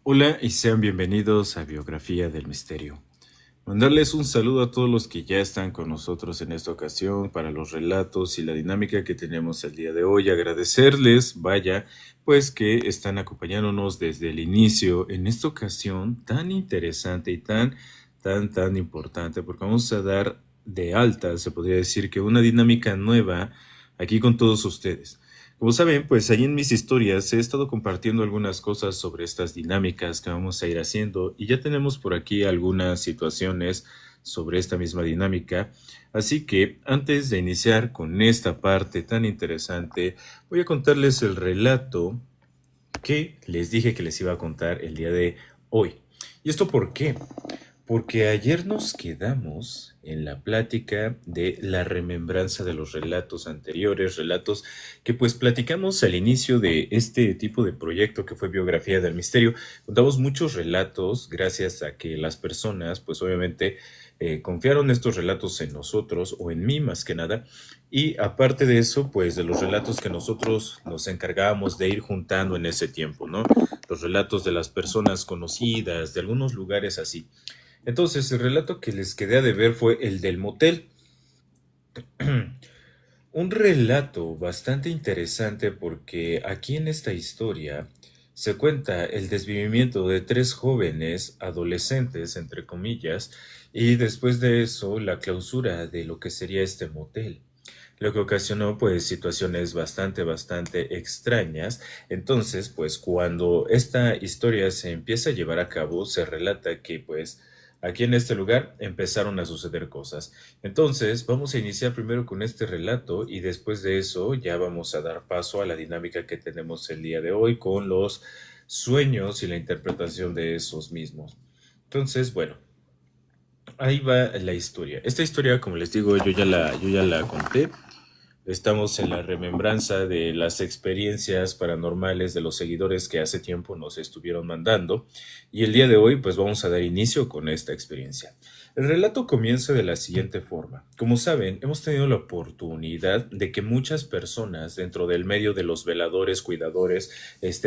Hola y sean bienvenidos a Biografía del Misterio. Mandarles un saludo a todos los que ya están con nosotros en esta ocasión para los relatos y la dinámica que tenemos el día de hoy. Agradecerles, vaya, pues que están acompañándonos desde el inicio en esta ocasión tan interesante y tan importante, porque vamos a dar de alta, se podría decir que una dinámica nueva aquí con todos ustedes. Como saben, pues ahí en mis historias he estado compartiendo algunas cosas sobre estas dinámicas que vamos a ir haciendo y ya tenemos por aquí algunas situaciones sobre esta misma dinámica. Así que antes de iniciar con esta parte tan interesante, voy a contarles el relato que les dije que les iba a contar el día de hoy. ¿Y esto por qué? Porque ayer nos quedamos en la plática de la remembranza de los relatos anteriores, relatos que pues platicamos al inicio de este tipo de proyecto que fue Biografía del Misterio. Contamos muchos relatos gracias a que las personas pues obviamente confiaron estos relatos en nosotros o en mí más que nada. Y aparte de eso, pues de los relatos que nosotros nos encargábamos de ir juntando en ese tiempo, ¿no? Los relatos de las personas conocidas, de algunos lugares así. Entonces, el relato que les quedé a deber fue el del motel. Un relato bastante interesante porque aquí en esta historia se cuenta el desvivimiento de tres jóvenes adolescentes, entre comillas, y después de eso la clausura de lo que sería este motel, lo que ocasionó pues situaciones bastante extrañas. Entonces, pues cuando esta historia se empieza a llevar a cabo, se relata que pues aquí en este lugar empezaron a suceder cosas. Entonces, vamos a iniciar primero con este relato y después de eso ya vamos a dar paso a la dinámica que tenemos el día de hoy con los sueños y la interpretación de esos mismos. Entonces, bueno, ahí va la historia. Esta historia, como les digo, yo ya la conté. Estamos en la remembranza de las experiencias paranormales de los seguidores que hace tiempo nos estuvieron mandando y el día de hoy pues vamos a dar inicio con esta experiencia. El relato comienza de la siguiente forma. Como saben, hemos tenido la oportunidad de que muchas personas dentro del medio de los veladores, cuidadores,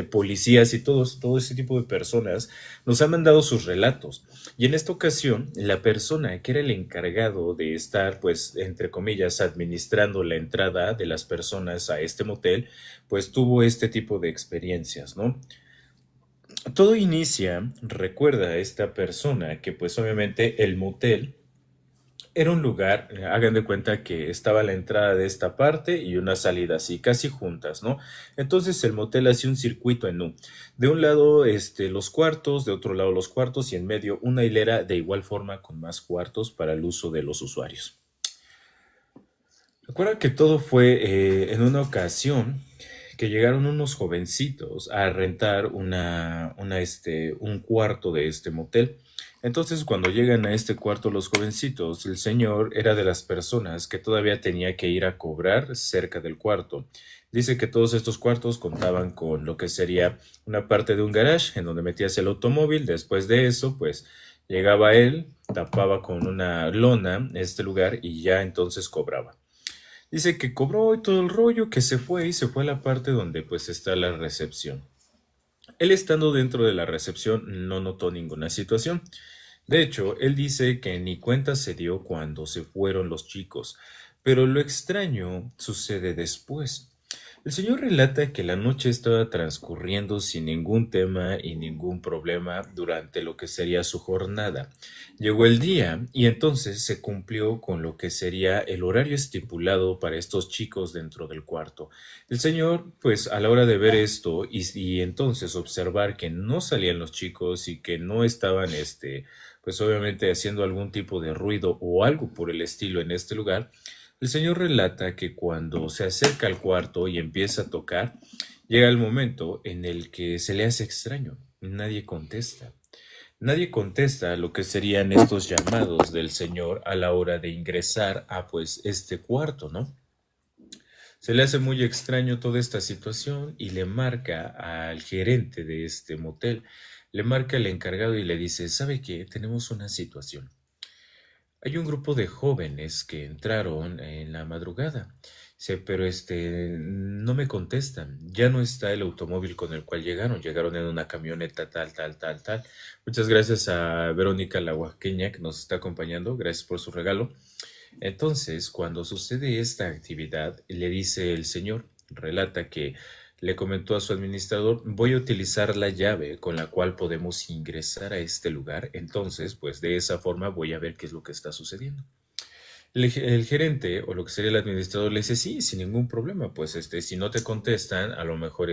policías y todo ese tipo de personas nos han mandado sus relatos. Y en esta ocasión, la persona que era el encargado de estar, pues, entre comillas, administrando la entrada de las personas a este motel, pues tuvo este tipo de experiencias, ¿no? Todo inicia, recuerda a esta persona que pues obviamente el motel era un lugar, hagan de cuenta que estaba la entrada de esta parte y una salida así, casi juntas, ¿no? Entonces el motel hacía un circuito en U. De un lado, los cuartos, de otro lado los cuartos y en medio una hilera de igual forma con más cuartos para el uso de los usuarios. Recuerda que todo fue en una ocasión que llegaron unos jovencitos a rentar un cuarto de este motel. Entonces, cuando llegan a este cuarto los jovencitos, el señor era de las personas que todavía tenía que ir a cobrar cerca del cuarto. Dice que todos estos cuartos contaban con lo que sería una parte de un garage en donde metías el automóvil. Después de eso, pues llegaba él, tapaba con una lona este lugar y ya entonces cobraba. Dice que cobró y todo el rollo, que se fue y se fue a la parte donde pues está la recepción. Él estando dentro de la recepción no notó ninguna situación. De hecho, él dice que ni cuenta se dio cuando se fueron los chicos, pero lo extraño sucede después. El señor relata que la noche estaba transcurriendo sin ningún tema y ningún problema durante lo que sería su jornada. Llegó el día y entonces se cumplió con lo que sería el horario estipulado para estos chicos dentro del cuarto. El señor, pues a la hora de ver esto y entonces observar que no salían los chicos y que no estaban, pues obviamente haciendo algún tipo de ruido o algo por el estilo en este lugar, el señor relata que cuando se acerca al cuarto y empieza a tocar, llega el momento en el que se le hace extraño. Nadie contesta. Nadie contesta a lo que serían estos llamados del señor a la hora de ingresar a pues este cuarto, ¿no? Se le hace muy extraño toda esta situación y le marca al gerente de este motel, le marca al encargado y le dice, ¿sabe qué? Tenemos una situación. Hay un grupo de jóvenes que entraron en la madrugada Dice, pero no me contestan. Ya no está el automóvil con el cual llegaron. Llegaron en una camioneta tal, tal, tal, tal. Muchas gracias a Verónica la Oaxaqueña que nos está acompañando. Gracias por su regalo. Entonces, cuando sucede esta actividad, le dice el señor, relata que le comentó a su administrador, voy a utilizar la llave con la cual podemos ingresar a este lugar. Entonces, pues de esa forma voy a ver qué es lo que está sucediendo. El gerente o lo que sería el administrador le dice, sí, sin ningún problema, pues si no te contestan, a lo mejor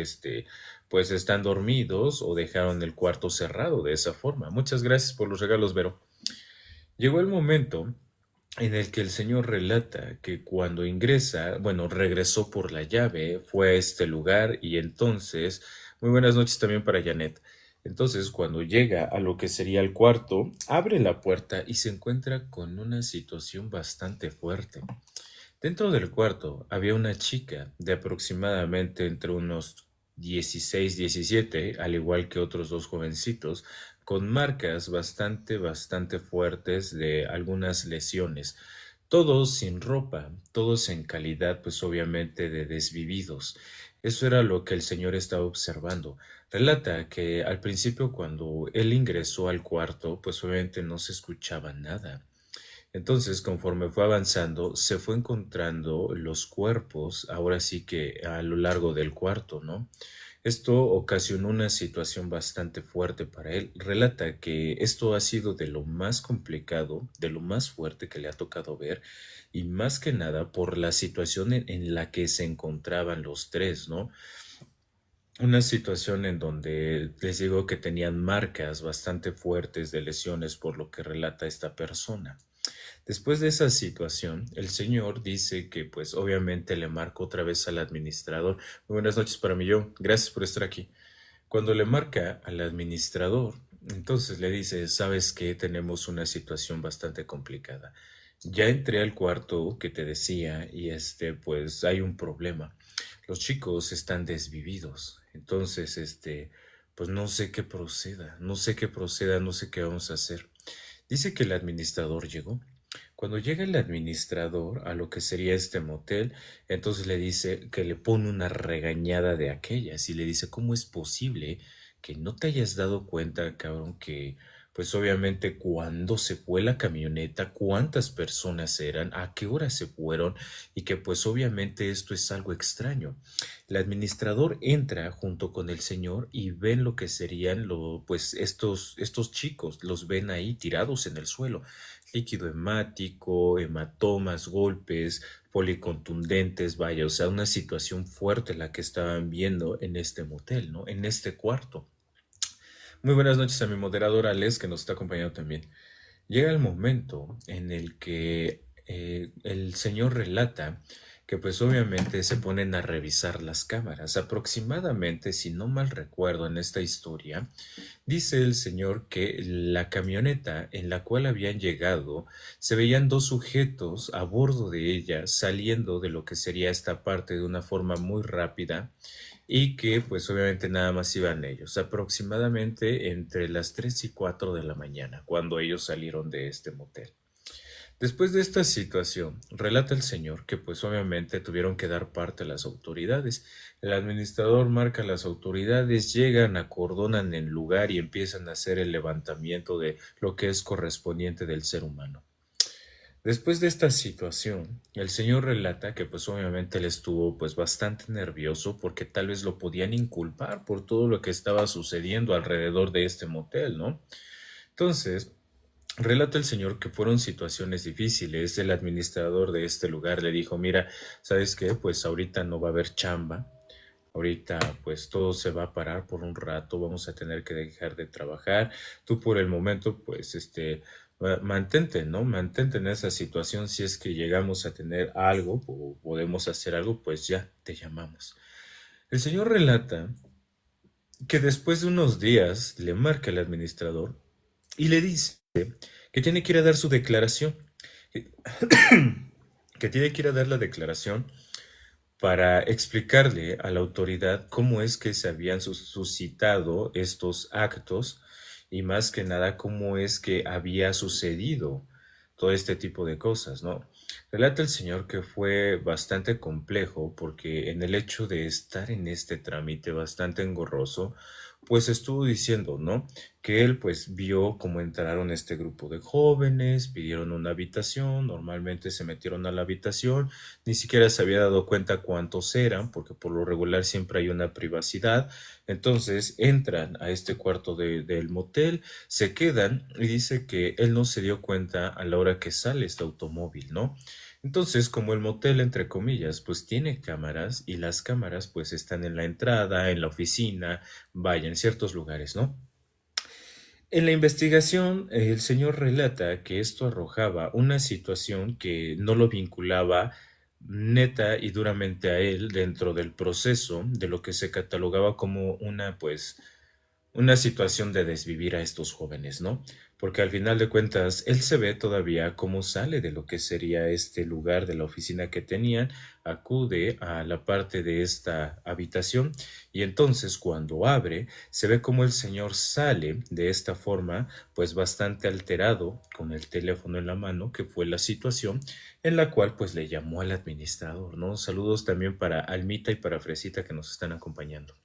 pues están dormidos o dejaron el cuarto cerrado de esa forma. Muchas gracias por los regalos, Vero. Llegó el momento en el que el señor relata que cuando ingresa, bueno, regresó por la llave, fue a este lugar y entonces, muy buenas noches también para Janet. Entonces, cuando llega a lo que sería el cuarto, abre la puerta y se encuentra con una situación bastante fuerte. Dentro del cuarto había una chica de aproximadamente entre unos 16, 17, al igual que otros dos jovencitos, con marcas bastante fuertes de algunas lesiones. Todos sin ropa, todos en calidad, pues obviamente de desvividos. Eso era lo que el señor estaba observando. Relata que al principio cuando él ingresó al cuarto, pues obviamente no se escuchaba nada. Entonces, conforme fue avanzando, se fue encontrando los cuerpos, ahora sí que a lo largo del cuarto, ¿no? Esto ocasionó una situación bastante fuerte para él. Relata que esto ha sido de lo más complicado, de lo más fuerte que le ha tocado ver, y más que nada por la situación en la que se encontraban los tres, ¿no? Una situación en donde les digo que tenían marcas bastante fuertes de lesiones por lo que relata esta persona. Después de esa situación, el señor dice que pues obviamente le marca otra vez al administrador. Muy buenas noches para mí yo, gracias por estar aquí. Cuando le marca al administrador, entonces le dice, sabes que tenemos una situación bastante complicada. Ya entré al cuarto que te decía y pues hay un problema. Los chicos están desvividos. Entonces, pues no sé qué proceda, no sé qué proceda, no sé qué vamos a hacer. Dice que el administrador llegó. Cuando llega el administrador a lo que sería este motel, entonces le dice que le pone una regañada de aquellas y le dice, ¿cómo es posible que no te hayas dado cuenta, cabrón, que pues obviamente cuando se fue la camioneta, cuántas personas eran, a qué hora se fueron y que pues obviamente esto es algo extraño? El administrador entra junto con el señor y ven lo que serían pues estos chicos, los ven ahí tirados en el suelo, líquido hemático, hematomas, golpes, policontundentes, vaya, o sea, una situación fuerte la que estaban viendo en este motel, ¿no? En este cuarto. Muy buenas noches a mi moderadora Les, que nos está acompañando también. Llega el momento en el que el señor relata que pues obviamente se ponen a revisar las cámaras. Aproximadamente, si no mal recuerdo en esta historia, dice el señor que la camioneta en la cual habían llegado, se veían dos sujetos a bordo de ella saliendo de lo que sería esta parte de una forma muy rápida y que pues obviamente nada más iban ellos, aproximadamente entre las 3 y 4 de la mañana, cuando ellos salieron de este motel. Después de esta situación, relata el señor que pues obviamente tuvieron que dar parte a las autoridades. El administrador marca a las autoridades, llegan, acordonan el lugar y empiezan a hacer el levantamiento de lo que es correspondiente del ser humano. Después de esta situación, el señor relata que pues obviamente él estuvo pues bastante nervioso porque tal vez lo podían inculpar por todo lo que estaba sucediendo alrededor de este motel, ¿no? Entonces, relata el señor que fueron situaciones difíciles. El administrador de este lugar le dijo, mira, ¿sabes qué? Pues ahorita no va a haber chamba. Ahorita pues todo se va a parar por un rato, vamos a tener que dejar de trabajar. Tú por el momento pues mantente, ¿no? Mantente en esa situación. Si es que llegamos a tener algo o podemos hacer algo, pues ya te llamamos. El señor relata que después de unos días le marca el administrador y le dice que tiene que ir a dar su declaración, que, que tiene que ir a dar la declaración para explicarle a la autoridad cómo es que se habían suscitado estos actos y más que nada cómo es que había sucedido todo este tipo de cosas, ¿no? Relata el señor que fue bastante complejo porque en el hecho de estar en este trámite bastante engorroso, pues estuvo diciendo, ¿no? Que él pues vio cómo entraron este grupo de jóvenes, pidieron una habitación, normalmente se metieron a la habitación, ni siquiera se había dado cuenta cuántos eran, porque por lo regular siempre hay una privacidad, entonces entran a este cuarto del motel, se quedan y dice que él no se dio cuenta a la hora que sale este automóvil, ¿no? Entonces, como el motel, entre comillas, pues tiene cámaras y las cámaras pues están en la entrada, en la oficina, vaya, en ciertos lugares, ¿no? En la investigación, el señor relata que esto arrojaba una situación que no lo vinculaba neta y duramente a él dentro del proceso de lo que se catalogaba como una situación de desvivir a estos jóvenes, ¿no? Porque al final de cuentas, él se ve todavía cómo sale de lo que sería este lugar de la oficina que tenían, acude a la parte de esta habitación y entonces cuando abre, se ve como el señor sale de esta forma, pues bastante alterado, con el teléfono en la mano, que fue la situación en la cual pues le llamó al administrador, ¿no? Saludos también para Almita y para Fresita que nos están acompañando.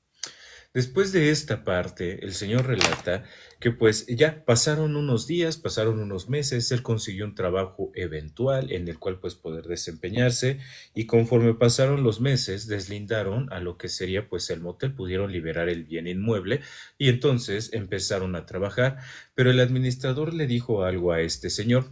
Después de esta parte, el señor relata que pues ya pasaron unos días, pasaron unos meses, él consiguió un trabajo eventual en el cual pues poder desempeñarse y conforme pasaron los meses deslindaron a lo que sería pues el motel, pudieron liberar el bien inmueble y entonces empezaron a trabajar, pero el administrador le dijo algo a este señor.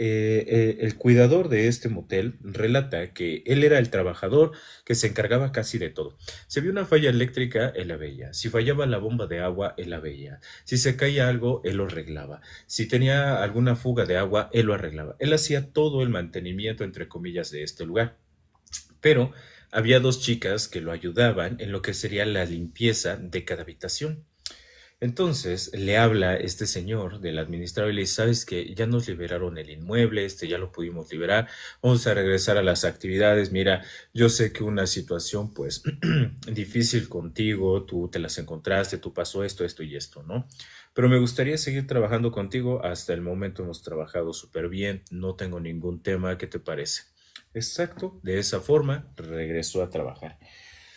El cuidador de este motel relata que él era el trabajador que se encargaba casi de todo. Si había una falla eléctrica, él la veía. Si fallaba la bomba de agua, él la veía. Si se caía algo, él lo arreglaba. Si tenía alguna fuga de agua, él lo arreglaba. Él hacía todo el mantenimiento, entre comillas, de este lugar. Pero había dos chicas que lo ayudaban en lo que sería la limpieza de cada habitación. Entonces le habla este señor del administrador y le dice, sabes que ya nos liberaron el inmueble, ya lo pudimos liberar, vamos a regresar a las actividades. Mira, yo sé que una situación pues difícil contigo, tú te las encontraste, tú pasó esto, esto y esto, ¿no? Pero me gustaría seguir trabajando contigo. Hasta el momento hemos trabajado súper bien, no tengo ningún tema, ¿qué te parece? Exacto, de esa forma regresó a trabajar.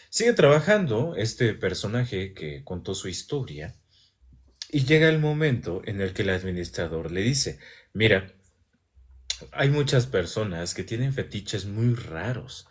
Sigue trabajando este personaje que contó su historia y llega el momento en el que el administrador le dice, mira, hay muchas personas que tienen fetiches muy raros.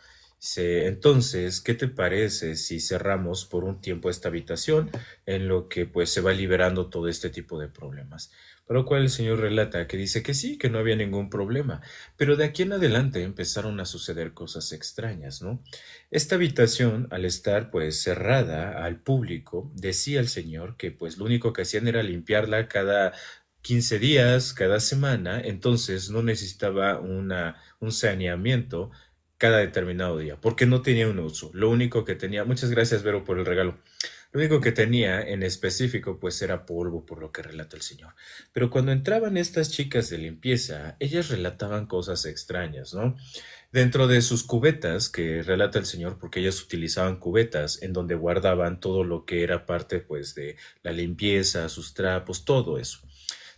Entonces, ¿qué te parece si cerramos por un tiempo esta habitación en lo que pues se va liberando todo este tipo de problemas? Por lo cual el señor relata que dice que sí, que no había ningún problema, pero de aquí en adelante empezaron a suceder cosas extrañas, ¿no? Esta habitación, al estar pues cerrada al público, decía el señor que pues lo único que hacían era limpiarla cada 15 días, cada semana, entonces no necesitaba un saneamiento cada determinado día, porque no tenía un uso. Lo único que tenía, muchas gracias Vero por el regalo. Lo único que tenía en específico pues era polvo, por lo que relata el señor. Pero cuando entraban estas chicas de limpieza, ellas relataban cosas extrañas, ¿no? Dentro de sus cubetas, que relata el señor, porque ellas utilizaban cubetas en donde guardaban todo lo que era parte pues de la limpieza, sus trapos, todo eso.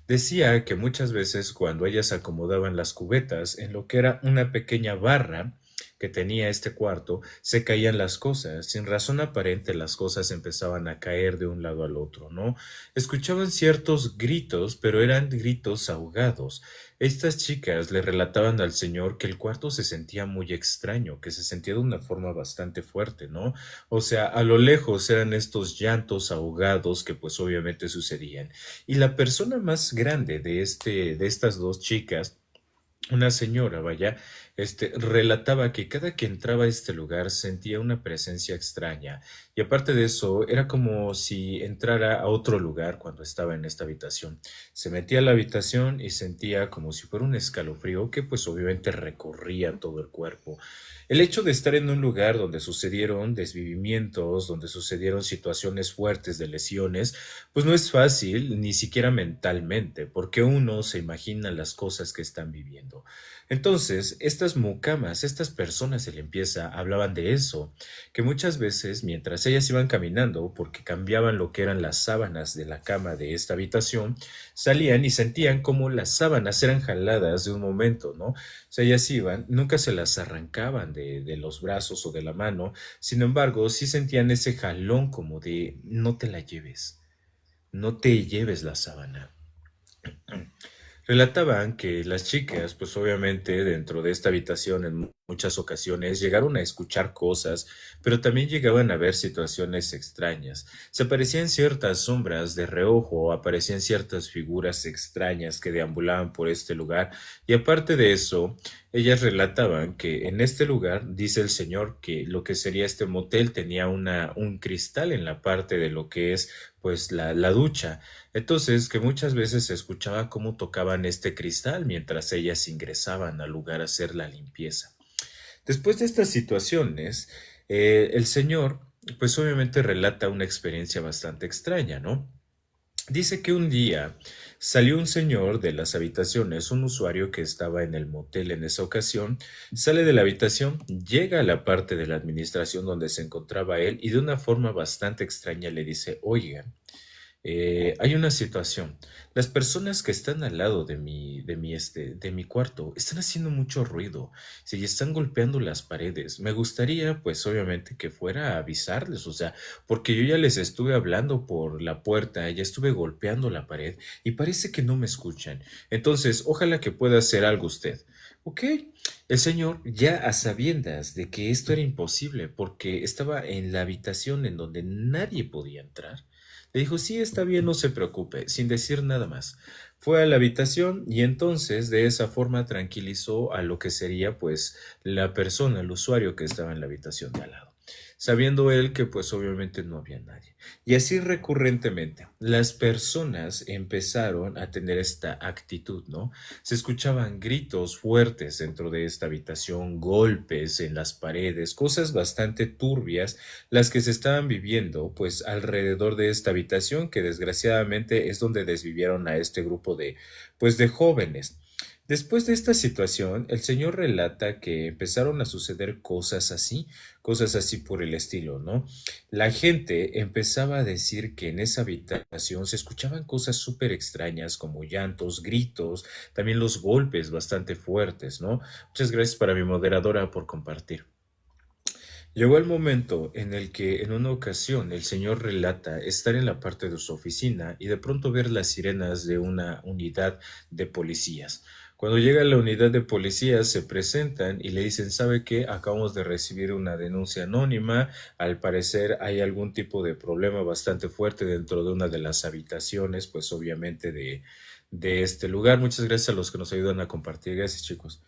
Decía que muchas veces cuando ellas acomodaban las cubetas en lo que era una pequeña barra que tenía este cuarto, se caían las cosas. Sin razón aparente, las cosas empezaban a caer de un lado al otro, ¿no? Escuchaban ciertos gritos, pero eran gritos ahogados. Estas chicas le relataban al señor que el cuarto se sentía muy extraño, que se sentía de una forma bastante fuerte, ¿no? O sea, a lo lejos eran estos llantos ahogados que pues obviamente sucedían. Y la persona más grande de estas dos chicas, una señora, vaya, relataba que cada que entraba a este lugar sentía una presencia extraña. Y aparte de eso, era como si entrara a otro lugar cuando estaba en esta habitación. Se metía a la habitación y sentía como si fuera un escalofrío que pues obviamente recorría todo el cuerpo. El hecho de estar en un lugar donde sucedieron desvivimientos, donde sucedieron situaciones fuertes de lesiones, pues no es fácil, ni siquiera mentalmente, porque uno se imagina las cosas que están viviendo. caminando. Entonces, estas mucamas, estas personas de limpieza hablaban de eso, que muchas veces mientras ellas iban caminando, porque cambiaban lo que eran las sábanas de la cama de esta habitación, salían y sentían como las sábanas eran jaladas de un momento, ¿no? O sea, ellas iban, nunca se las arrancaban de los brazos o de la mano, sin embargo, sí sentían ese jalón como de no te la lleves, no te lleves la sábana. Relataban que las chicas, pues obviamente dentro de esta habitación en muchas ocasiones llegaron a escuchar cosas, pero también llegaban a ver situaciones extrañas. Se aparecían ciertas sombras de reojo, aparecían ciertas figuras extrañas que deambulaban por este lugar, y aparte de eso, ellas relataban que en este lugar, dice el señor, que lo que sería este motel tenía un cristal en la parte de lo que es pues la ducha. Entonces, que muchas veces se escuchaba cómo tocaban este cristal mientras ellas ingresaban al lugar a hacer la limpieza. Después de estas situaciones, el señor, pues obviamente relata una experiencia bastante extraña, ¿no? Dice que un día salió un señor de las habitaciones, un usuario que estaba en el motel en esa ocasión, sale de la habitación, llega a la parte de la administración donde se encontraba él y de una forma bastante extraña le dice, oiga, hay una situación. Las personas que están al lado de mi cuarto están haciendo mucho ruido. Si están golpeando las paredes. Me gustaría, pues, obviamente, que fuera a avisarles. O sea, porque yo ya les estuve hablando por la puerta, ya estuve golpeando la pared y parece que no me escuchan. Entonces, ojalá que pueda hacer algo usted. Ok. El señor, ya a sabiendas de que esto era imposible, porque estaba en la habitación en donde nadie podía entrar, le dijo, sí, está bien, no se preocupe, sin decir nada más. Fue a la habitación y entonces de esa forma tranquilizó a lo que sería pues la persona, el usuario que estaba en la habitación de al lado, sabiendo él que pues obviamente no había nadie. Y así recurrentemente, las personas empezaron a tener esta actitud, ¿no? Se escuchaban gritos fuertes dentro de esta habitación, golpes en las paredes, cosas bastante turbias las que se estaban viviendo pues alrededor de esta habitación que desgraciadamente es donde desvivieron a este grupo de pues de jóvenes. Después de esta situación, el señor relata que empezaron a suceder cosas así por el estilo, ¿no? La gente empezaba a decir que en esa habitación se escuchaban cosas súper extrañas como llantos, gritos, también los golpes bastante fuertes, ¿no? Muchas gracias para mi moderadora por compartir. Llegó el momento en el que en una ocasión el señor relata estar en la parte de su oficina y de pronto ver las sirenas de una unidad de policías. Cuando llega la unidad de policías se presentan y le dicen, ¿sabe qué? Acabamos de recibir una denuncia anónima. Al parecer hay algún tipo de problema bastante fuerte dentro de una de las habitaciones, pues obviamente de este lugar. Muchas gracias a los que nos ayudan a compartir. Gracias, chicos.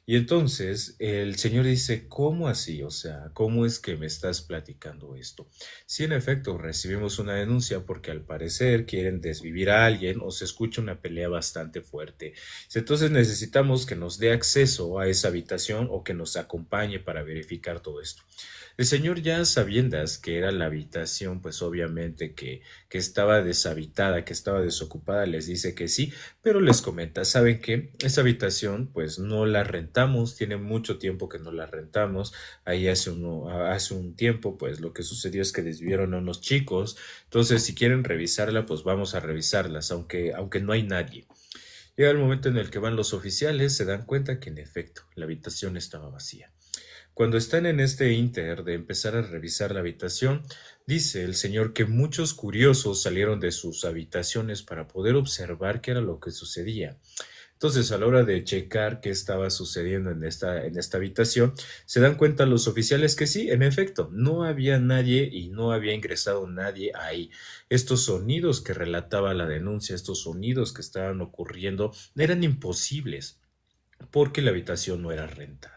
Y entonces el Señor dice, ¿cómo así? O sea, ¿cómo es que me estás platicando esto? Sí, en efecto, recibimos una denuncia porque al parecer quieren desvivir a alguien o se escucha una pelea bastante fuerte. Entonces necesitamos que nos dé acceso a esa habitación o que nos acompañe para verificar todo esto. El Señor ya sabiendas que era la habitación, pues obviamente que estaba deshabitada, que estaba desocupada, les dice que sí, pero les comenta, ¿saben qué? Esa habitación pues no la rentamos, tiene mucho tiempo que no la rentamos, ahí hace un tiempo pues lo que sucedió es que desvivieron a unos chicos, entonces si quieren revisarla pues vamos a revisarlas, aunque no hay nadie. Llega el momento en el que van los oficiales, se dan cuenta que en efecto la habitación estaba vacía. Cuando están en este inter de empezar a revisar la habitación, dice el señor que muchos curiosos salieron de sus habitaciones para poder observar qué era lo que sucedía. Entonces, a la hora de checar qué estaba sucediendo en esta habitación, se dan cuenta los oficiales que sí, en efecto, no había nadie y no había ingresado nadie ahí. Estos sonidos que relataba la denuncia, estos sonidos que estaban ocurriendo, eran imposibles porque la habitación no era rentada.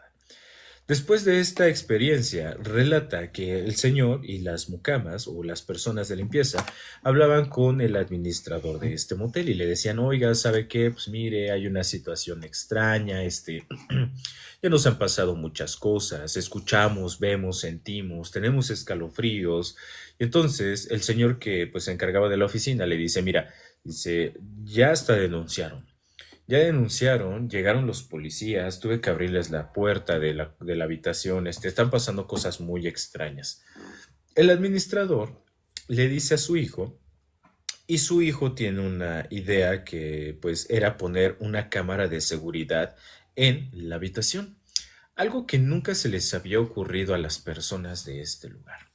Después de esta experiencia, relata que el señor y las mucamas o las personas de limpieza hablaban con el administrador de este motel y le decían, oiga, ¿sabe qué? Pues mire, hay una situación extraña, ya nos han pasado muchas cosas, escuchamos, vemos, sentimos, tenemos escalofríos. Y entonces el señor que pues se encargaba de la oficina le dice, mira, dice, ya hasta denunciaron. Ya denunciaron, llegaron los policías, tuve que abrirles la puerta de la habitación, están pasando cosas muy extrañas. El administrador le dice a su hijo, y su hijo tiene una idea que pues era poner una cámara de seguridad en la habitación, algo que nunca se les había ocurrido a las personas de este lugar.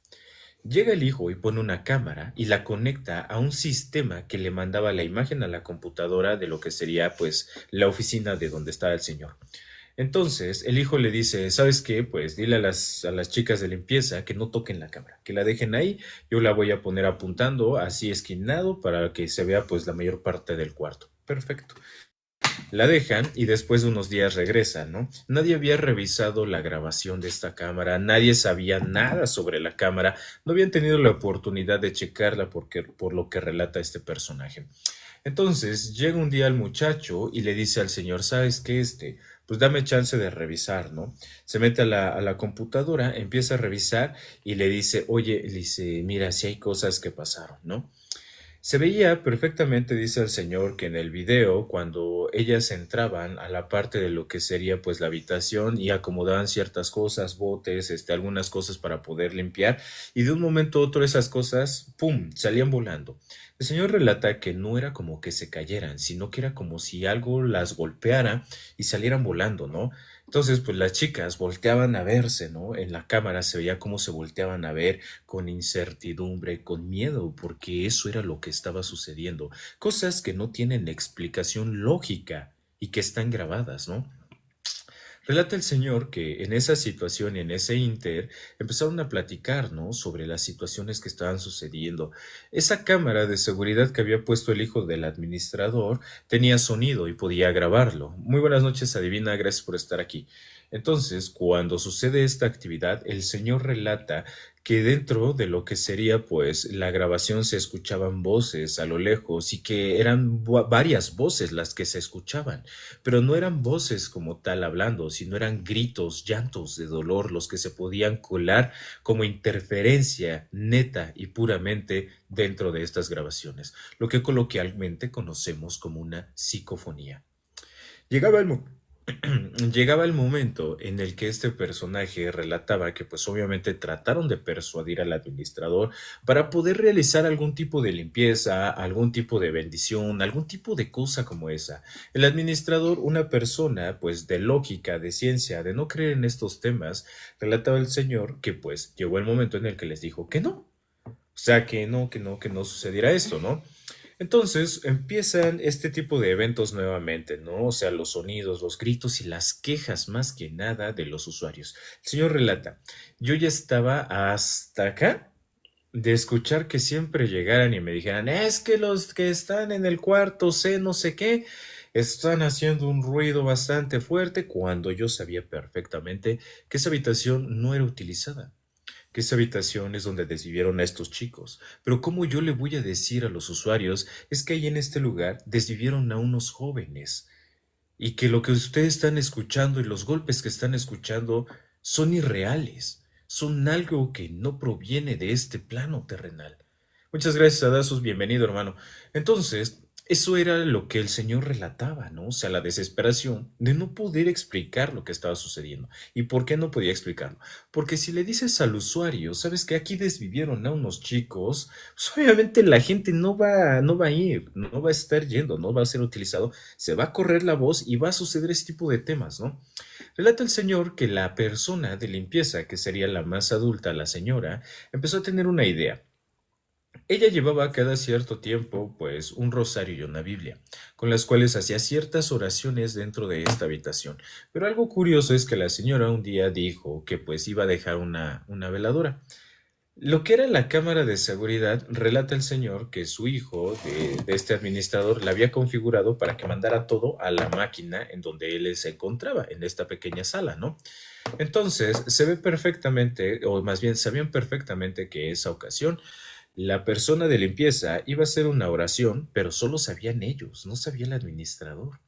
Llega el hijo y pone una cámara y la conecta a un sistema que le mandaba la imagen a la computadora de lo que sería pues la oficina de donde estaba el señor. Entonces el hijo le dice, ¿sabes qué? Pues dile a a las chicas de limpieza que no toquen la cámara, que la dejen ahí, yo la voy a poner apuntando así esquinado para que se vea pues la mayor parte del cuarto. Perfecto. La dejan y después de unos días regresan, ¿no? Nadie había revisado la grabación de esta cámara, nadie sabía nada sobre la cámara, no habían tenido la oportunidad de checarla por lo que relata este personaje. Entonces llega un día el muchacho y le dice al señor, ¿sabes qué? Pues dame chance de revisar, ¿no? Se mete a a la computadora, empieza a revisar y le dice, oye, le dice, mira, si hay cosas que pasaron, ¿no? Se veía perfectamente, dice el señor, que en el video, cuando ellas entraban a la parte de lo que sería pues la habitación y acomodaban ciertas cosas, botes, algunas cosas para poder limpiar, y de un momento a otro esas cosas, ¡pum!, salían volando. El señor relata que no era como que se cayeran, sino que era como si algo las golpeara y salieran volando, ¿no? Entonces, pues las chicas volteaban a verse, ¿no? En la cámara se veía cómo se volteaban a ver con incertidumbre, con miedo, porque eso era lo que estaba sucediendo. Cosas que no tienen explicación lógica y que están grabadas, ¿no? Relata el señor que en esa situación y en ese inter empezaron a platicar, ¿no? Sobre las situaciones que estaban sucediendo. Esa cámara de seguridad que había puesto el hijo del administrador tenía sonido y podía grabarlo. Muy buenas noches, adivina, gracias por estar aquí. Entonces, cuando sucede esta actividad, el señor relata que dentro de lo que sería pues la grabación se escuchaban voces a lo lejos y que eran varias voces las que se escuchaban, pero no eran voces como tal hablando, sino eran gritos, llantos de dolor los que se podían colar como interferencia neta y puramente dentro de estas grabaciones, lo que coloquialmente conocemos como una psicofonía. Llegaba el, mo- Llegaba el momento en el que este personaje relataba que pues obviamente trataron de persuadir al administrador para poder realizar algún tipo de limpieza, algún tipo de bendición, algún tipo de cosa como esa. El administrador, una persona pues de lógica, de ciencia, de no creer en estos temas, relataba el señor que pues llegó el momento en el que les dijo que no. O sea, que no sucediera esto, ¿no? Entonces empiezan este tipo de eventos nuevamente, ¿no? O sea, los sonidos, los gritos y las quejas más que nada de los usuarios. El señor relata, yo ya estaba hasta acá de escuchar que siempre llegaran y me dijeran, es que los que están en el cuarto C no sé qué, están haciendo un ruido bastante fuerte cuando yo sabía perfectamente que esa habitación no era utilizada, que esa habitación es donde desvivieron a estos chicos. Pero ¿cómo yo le voy a decir a los usuarios es que ahí en este lugar desvivieron a unos jóvenes y que lo que ustedes están escuchando y los golpes que están escuchando son irreales, son algo que no proviene de este plano terrenal? Muchas gracias, Adasus, bienvenido, hermano. Entonces, eso era lo que el Señor relataba, ¿no? O sea, la desesperación de no poder explicar lo que estaba sucediendo. ¿Y por qué no podía explicarlo? Porque si le dices al usuario, sabes que aquí desvivieron a unos chicos, pues obviamente la gente no va a ir, no va a estar yendo, no va a ser utilizado, se va a correr la voz y va a suceder este tipo de temas, ¿no? Relata el señor que la persona de limpieza, que sería la más adulta, la señora, empezó a tener una idea. Ella llevaba cada cierto tiempo, pues, un rosario y una Biblia, con las cuales hacía ciertas oraciones dentro de esta habitación. Pero algo curioso es que la señora un día dijo que pues iba a dejar una veladora. Lo que era la cámara de seguridad, relata el señor que su hijo de este administrador la había configurado para que mandara todo a la máquina en donde él se encontraba, en esta pequeña sala, ¿no? Entonces, se ve perfectamente, o más bien sabían perfectamente que esa ocasión la persona de limpieza iba a hacer una oración, pero solo sabían ellos, no sabía el administrador.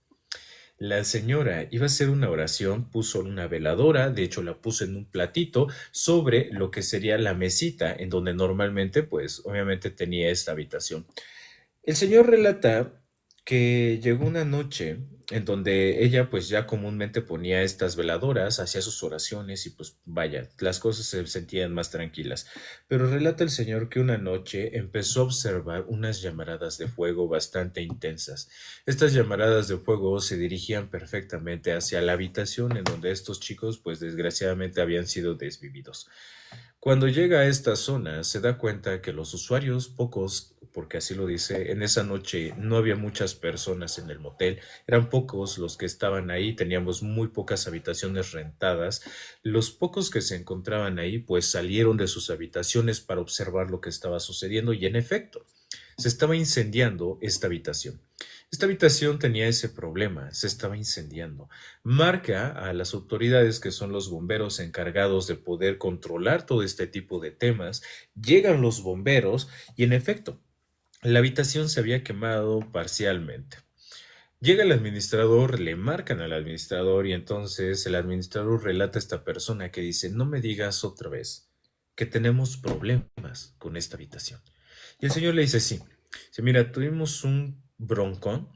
La señora iba a hacer una oración, puso una veladora, de hecho la puso en un platito sobre lo que sería la mesita en donde normalmente, pues, obviamente tenía esta habitación. El señor relata que llegó una noche en donde ella pues ya comúnmente ponía estas veladoras, hacía sus oraciones y pues vaya, las cosas se sentían más tranquilas. Pero relata el señor que una noche empezó a observar unas llamaradas de fuego bastante intensas. Estas llamaradas de fuego se dirigían perfectamente hacia la habitación en donde estos chicos pues desgraciadamente habían sido desvividos. Cuando llega a esta zona, se da cuenta que los usuarios, pocos, porque así lo dice, en esa noche no había muchas personas en el motel, eran pocos los que estaban ahí, teníamos muy pocas habitaciones rentadas. Los pocos que se encontraban ahí, pues salieron de sus habitaciones para observar lo que estaba sucediendo y en efecto, se estaba incendiando esta habitación. Esta habitación tenía ese problema, se estaba incendiando. Marca a las autoridades que son los bomberos encargados de poder controlar todo este tipo de temas. Llegan los bomberos y en efecto, la habitación se había quemado parcialmente. Llega el administrador, le marcan al administrador y entonces el administrador relata a esta persona que dice, no me digas otra vez que tenemos problemas con esta habitación. Y el señor le dice, sí. Dice, mira, tuvimos un broncón,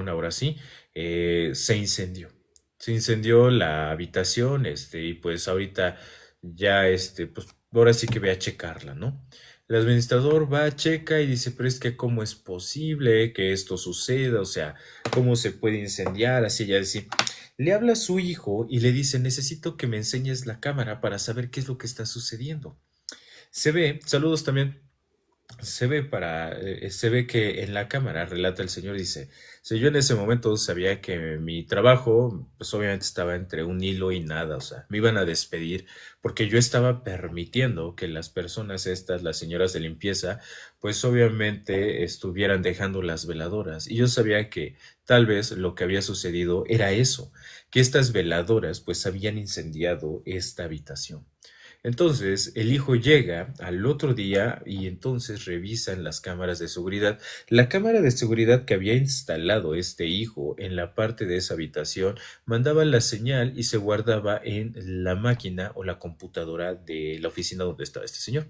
ahora sí, se incendió. Se incendió la habitación, y pues ahorita ya, pues ahora sí que voy a checarla, ¿no? El administrador va, checa y dice, pero es que cómo es posible que esto suceda, o sea, cómo se puede incendiar, así ya decir. Le habla a su hijo y le dice, necesito que me enseñes la cámara para saber qué es lo que está sucediendo. Se ve, saludos también, se ve que en la cámara relata el señor, dice, si yo en ese momento sabía que mi trabajo, pues obviamente estaba entre un hilo y nada, o sea, me iban a despedir porque yo estaba permitiendo que las personas estas, las señoras de limpieza, pues obviamente estuvieran dejando las veladoras y yo sabía que tal vez lo que había sucedido era eso, que estas veladoras pues habían incendiado esta habitación. Entonces, el hijo llega al otro día y entonces revisan las cámaras de seguridad. La cámara de seguridad que había instalado este hijo en la parte de esa habitación mandaba la señal y se guardaba en la máquina o la computadora de la oficina donde estaba este señor.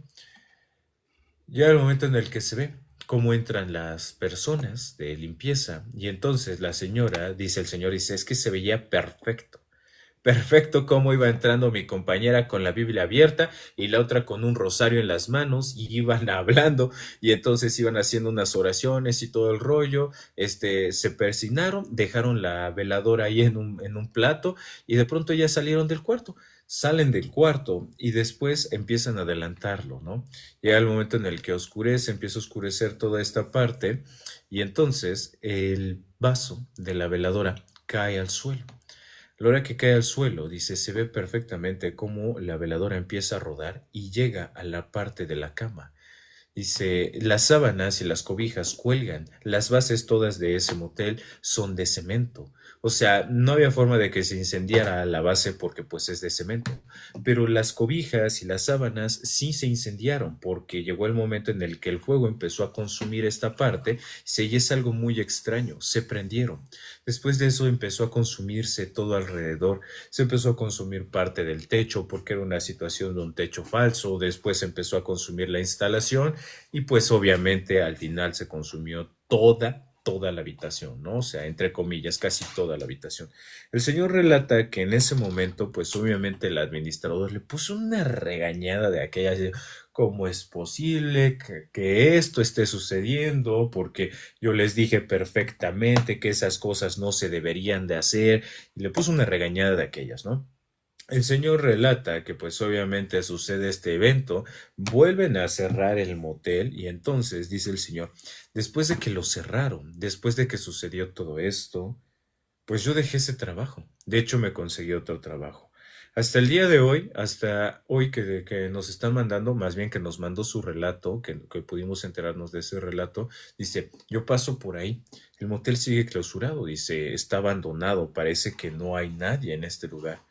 Llega el momento en el que se ve cómo entran las personas de limpieza y entonces la señora, dice el señor, dice, es que se veía perfecto. Perfecto cómo iba entrando mi compañera con la Biblia abierta y la otra con un rosario en las manos y iban hablando y entonces iban haciendo unas oraciones y todo el rollo. Se persinaron, dejaron la veladora ahí en un plato y de pronto ya salieron del cuarto. Salen del cuarto y después empiezan a adelantarlo, ¿no? Llega el momento en el que oscurece, empieza a oscurecer toda esta parte y entonces el vaso de la veladora cae al suelo. A la hora que cae al suelo, dice, se ve perfectamente cómo la veladora empieza a rodar y llega a la parte de la cama. Dice, las sábanas y las cobijas cuelgan, las bases todas de ese motel son de cemento. O sea, no había forma de que se incendiara la base porque pues es de cemento. Pero las cobijas y las sábanas sí se incendiaron porque llegó el momento en el que el fuego empezó a consumir esta parte. Sí, y es algo muy extraño, se prendieron. Después de eso empezó a consumirse todo alrededor, se empezó a consumir parte del techo porque era una situación de un techo falso, después empezó a consumir la instalación y pues obviamente al final se consumió toda la habitación, ¿no? O sea, entre comillas, casi toda la habitación. El señor relata que en ese momento, pues obviamente el administrador le puso una regañada de aquella, de, ¿cómo es posible que esto esté sucediendo? Porque yo les dije perfectamente que esas cosas no se deberían de hacer. Y le puso una regañada de aquellas, ¿no? El señor relata que pues obviamente sucede este evento, vuelven a cerrar el motel y entonces dice el señor, después de que lo cerraron, después de que sucedió todo esto, pues yo dejé ese trabajo. De hecho me conseguí otro trabajo. Hasta el día de hoy, hasta hoy que nos están mandando, más bien que nos mandó su relato, que pudimos enterarnos de ese relato, dice, yo paso por ahí, el motel sigue clausurado, dice, está abandonado, parece que no hay nadie en este lugar.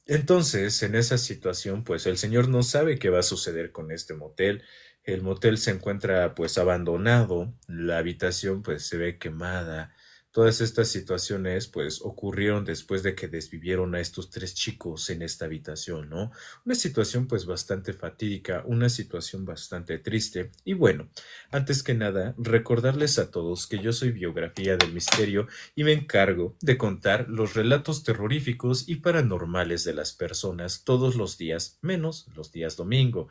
Entonces, en esa situación, pues el señor no sabe qué va a suceder con este motel. El motel se encuentra pues abandonado, la habitación pues se ve quemada, Todas estas situaciones pues ocurrieron después de que desvivieron a estos tres chicos en esta habitación, ¿no? Una situación pues bastante fatídica, una situación bastante triste. Y bueno, antes que nada, recordarles a todos que yo soy Biografía del Misterio y me encargo de contar los relatos terroríficos y paranormales de las personas todos los días, menos los días domingo.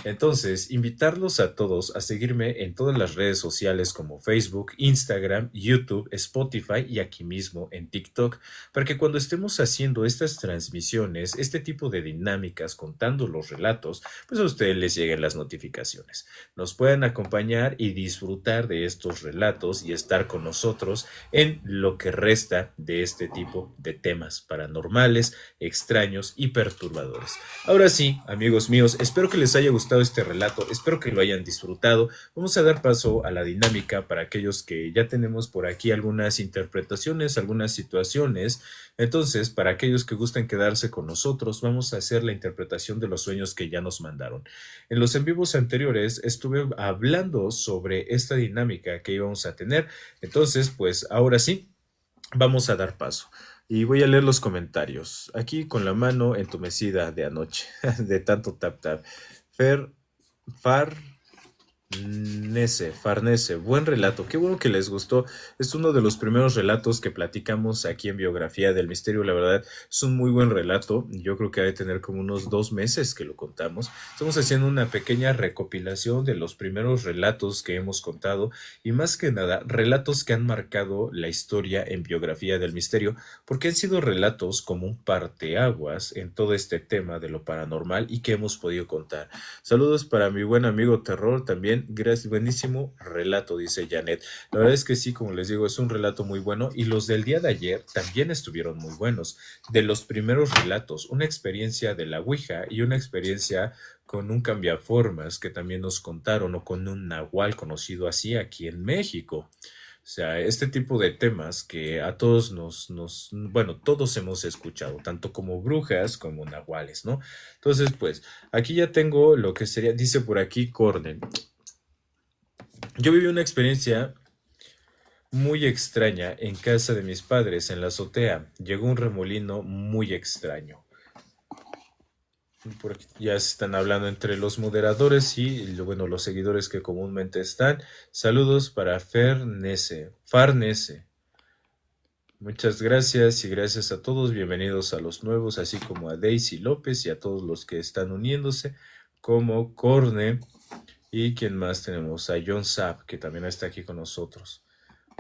Entonces, invitarlos a todos a seguirme en todas las redes sociales como Facebook, Instagram, YouTube, Spotify y aquí mismo en TikTok, para que cuando estemos haciendo estas transmisiones, este tipo de dinámicas contando los relatos, pues a ustedes les lleguen las notificaciones. Nos puedan acompañar y disfrutar de estos relatos y estar con nosotros en lo que resta de este tipo de temas paranormales, extraños y perturbadores. Ahora sí, amigos míos, espero que les haya gustado este relato, espero que lo hayan disfrutado. Vamos a dar paso a la dinámica para aquellos que ya tenemos por aquí algunas interpretaciones, algunas situaciones. Entonces, para aquellos que gusten quedarse con nosotros, vamos a hacer la interpretación de los sueños que ya nos mandaron. En los en vivos anteriores estuve hablando sobre esta dinámica que íbamos a tener. Entonces, pues ahora sí, vamos a dar paso. Y voy a leer los comentarios. Aquí con la mano entumecida de anoche, de tanto tap tap. Fer, Farnese, buen relato, qué bueno que les gustó. Es uno de los primeros relatos que platicamos aquí en Biografía del Misterio, la verdad, es un muy buen relato. Yo creo que ha de tener como unos 2 meses que lo contamos. Estamos haciendo una pequeña recopilación de los primeros relatos que hemos contado y más que nada, relatos que han marcado la historia en Biografía del Misterio, porque han sido relatos como un parteaguas en todo este tema de lo paranormal y que hemos podido contar. Saludos para mi buen amigo Terror también. Gracias, buenísimo relato, dice Janet. La verdad es que sí, como les digo, es un relato muy bueno y los del día de ayer también estuvieron muy buenos. De los primeros relatos, una experiencia de la Ouija y una experiencia con un cambiaformas que también nos contaron o con un nahual conocido así aquí en México. O sea, este tipo de temas que a todos bueno, todos hemos escuchado, tanto como brujas como nahuales, ¿no? Entonces, pues, aquí ya tengo lo que sería, dice por aquí Corden. Yo viví una experiencia muy extraña en casa de mis padres, en la azotea. Llegó un remolino muy extraño. Por aquí ya se están hablando entre los moderadores y, bueno, los seguidores que comúnmente están. Saludos para Farnese. Muchas gracias y gracias a todos. Bienvenidos a los nuevos, así como a Daisy López y a todos los que están uniéndose, como Corne. ¿Y quién más tenemos? A John Sapp, que también está aquí con nosotros.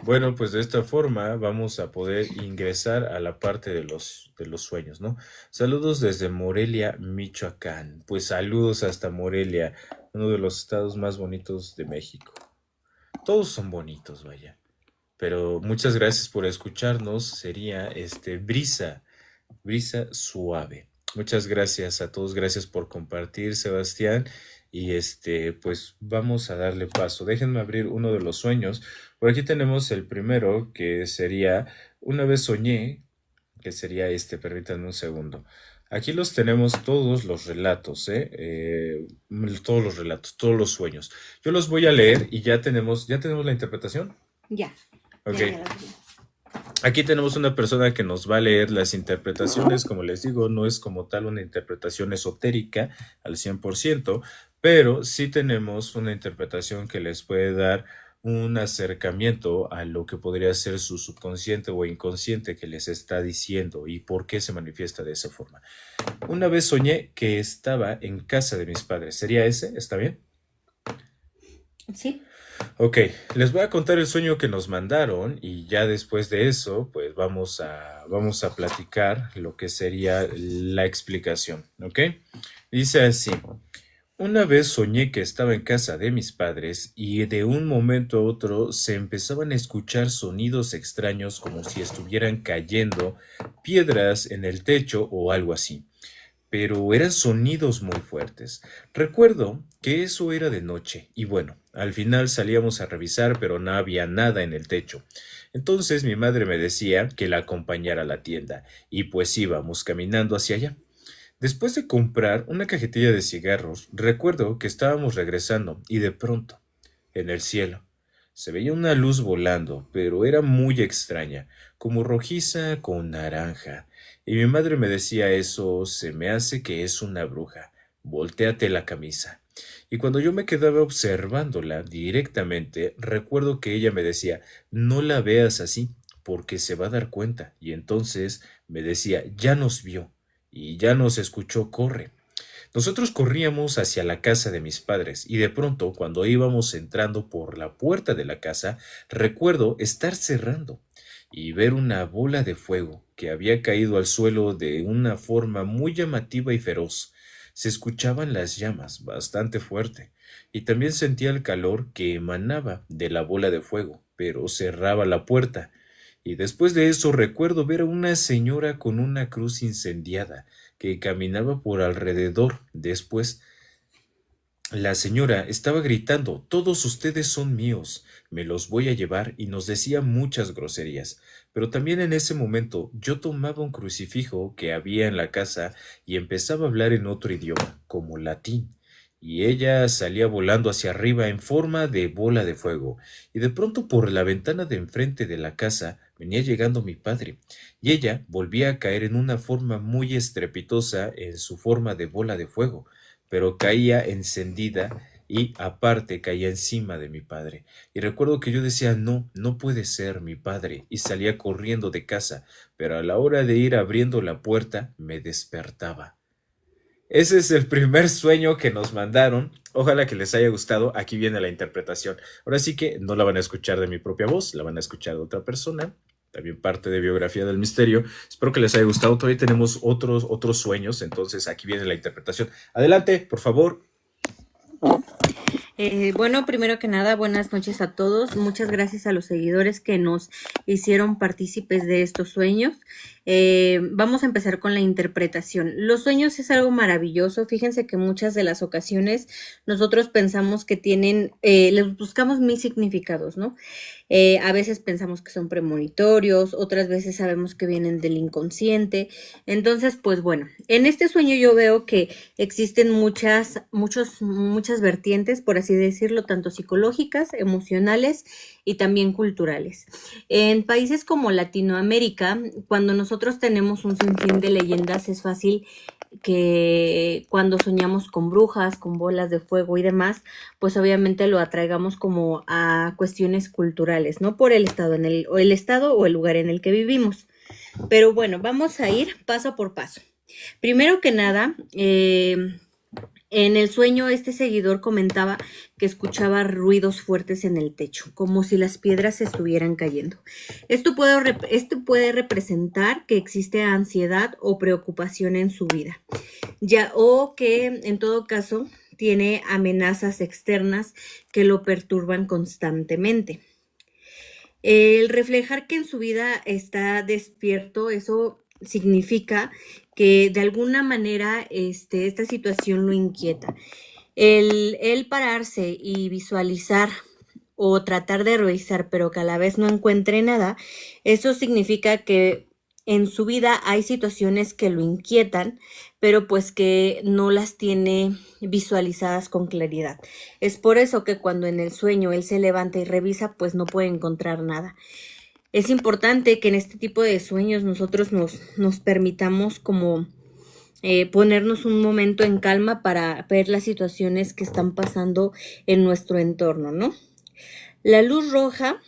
Bueno, pues de esta forma vamos a poder ingresar a la parte de los sueños, ¿no? Saludos desde Morelia, Michoacán. Pues saludos hasta Morelia, uno de los estados más bonitos de México. Todos son bonitos, vaya. Pero muchas gracias por escucharnos. Sería Brisa Suave. Muchas gracias a todos, gracias por compartir, Sebastián. Y pues vamos a darle paso. Déjenme abrir uno de los sueños. Por aquí tenemos el primero, que sería Una vez soñé, que sería permítanme un segundo. Aquí los tenemos todos los relatos, todos los relatos, todos los sueños. Yo los voy a leer y ya tenemos la interpretación. Ya. Ok. Ya. Aquí tenemos una persona que nos va a leer las interpretaciones. Como les digo, no es como tal una interpretación esotérica al 100%, pero sí tenemos una interpretación que les puede dar un acercamiento a lo que podría ser su subconsciente o inconsciente que les está diciendo y por qué se manifiesta de esa forma. Una vez soñé que estaba en casa de mis padres. ¿Sería ese? ¿Está bien? Sí. Ok, les voy a contar el sueño que nos mandaron y ya después de eso, pues vamos a platicar lo que sería la explicación, ¿ok? Dice así: una vez soñé que estaba en casa de mis padres y de un momento a otro se empezaban a escuchar sonidos extraños como si estuvieran cayendo piedras en el techo o algo así, pero eran sonidos muy fuertes. Recuerdo que eso era de noche y bueno, al final salíamos a revisar, pero no había nada en el techo. Entonces mi madre me decía que la acompañara a la tienda y pues íbamos caminando hacia allá. Después de comprar una cajetilla de cigarros, recuerdo que estábamos regresando y de pronto, en el cielo, Se veía una luz volando, pero era muy extraña, como rojiza con naranja. Y mi madre me decía eso, se me hace que es una bruja. Voltéate la camisa. Y cuando yo me quedaba observándola directamente, recuerdo que ella me decía, no la veas así, porque se va a dar cuenta. Y entonces me decía, ya nos vio y ya nos escuchó, corre. Nosotros corríamos hacia la casa de mis padres y de pronto, cuando íbamos entrando por la puerta de la casa, recuerdo estar cerrando y ver una bola de fuego que había caído al suelo de una forma muy llamativa y feroz. Se escuchaban las llamas bastante fuerte y también sentía el calor que emanaba de la bola de fuego, pero cerraba la puerta. Y después de eso recuerdo ver a una señora con una cruz incendiada que caminaba por alrededor. Después, la señora estaba gritando, todos ustedes son míos, me los voy a llevar y nos decía muchas groserías. Pero también en ese momento yo tomaba un crucifijo que había en la casa y empezaba a hablar en otro idioma, como latín. Y ella salía volando hacia arriba en forma de bola de fuego. Y de pronto por la ventana de enfrente de la casa venía llegando mi padre. Y ella volvía a caer en una forma muy estrepitosa en su forma de bola de fuego, pero caía encendida y aparte caía encima de mi padre. Y recuerdo que yo decía, no, no puede ser mi padre, y salía corriendo de casa, pero a la hora de ir abriendo la puerta me despertaba. Ese es el primer sueño que nos mandaron. Ojalá que les haya gustado. Aquí viene la interpretación. Ahora sí que no la van a escuchar de mi propia voz, la van a escuchar de otra persona. También parte de Biografía del Misterio. Espero que les haya gustado. Todavía tenemos otros sueños, entonces aquí viene la interpretación. Adelante, por favor. Bueno, primero que nada, buenas noches a todos. Muchas gracias a los seguidores que nos hicieron partícipes de estos sueños. Vamos a empezar con la interpretación. Los sueños es algo maravilloso. Fíjense que muchas de las ocasiones nosotros pensamos que tienen, les buscamos mil significados, ¿no? A veces pensamos que son premonitorios, otras veces sabemos que vienen del inconsciente. Entonces, pues bueno, en este sueño yo veo que existen muchas vertientes, por así decirlo, tanto psicológicas, emocionales y también culturales. En países como Latinoamérica, cuando nosotros tenemos un sinfín de leyendas, es fácil que cuando soñamos con brujas, con bolas de fuego y demás, pues obviamente lo atraigamos como a cuestiones culturales, ¿no? Por el estado el estado o el lugar en el que vivimos. Pero bueno, vamos a ir paso por paso. Primero que nada, en el sueño este seguidor comentaba que escuchaba ruidos fuertes en el techo, como si las piedras estuvieran cayendo. Esto puede representar que existe ansiedad o preocupación en su vida, o que en todo caso tiene amenazas externas que lo perturban constantemente. El reflejar que en su vida está despierto, eso significa que de alguna manera esta situación lo inquieta. El pararse y visualizar o tratar de revisar, pero que a la vez no encuentre nada, eso significa que en su vida hay situaciones que lo inquietan, pero pues que no las tiene visualizadas con claridad. Es por eso que cuando en el sueño él se levanta y revisa, pues no puede encontrar nada. Es importante que en este tipo de sueños nosotros nos permitamos como ponernos un momento en calma para ver las situaciones que están pasando en nuestro entorno, ¿no? La luz roja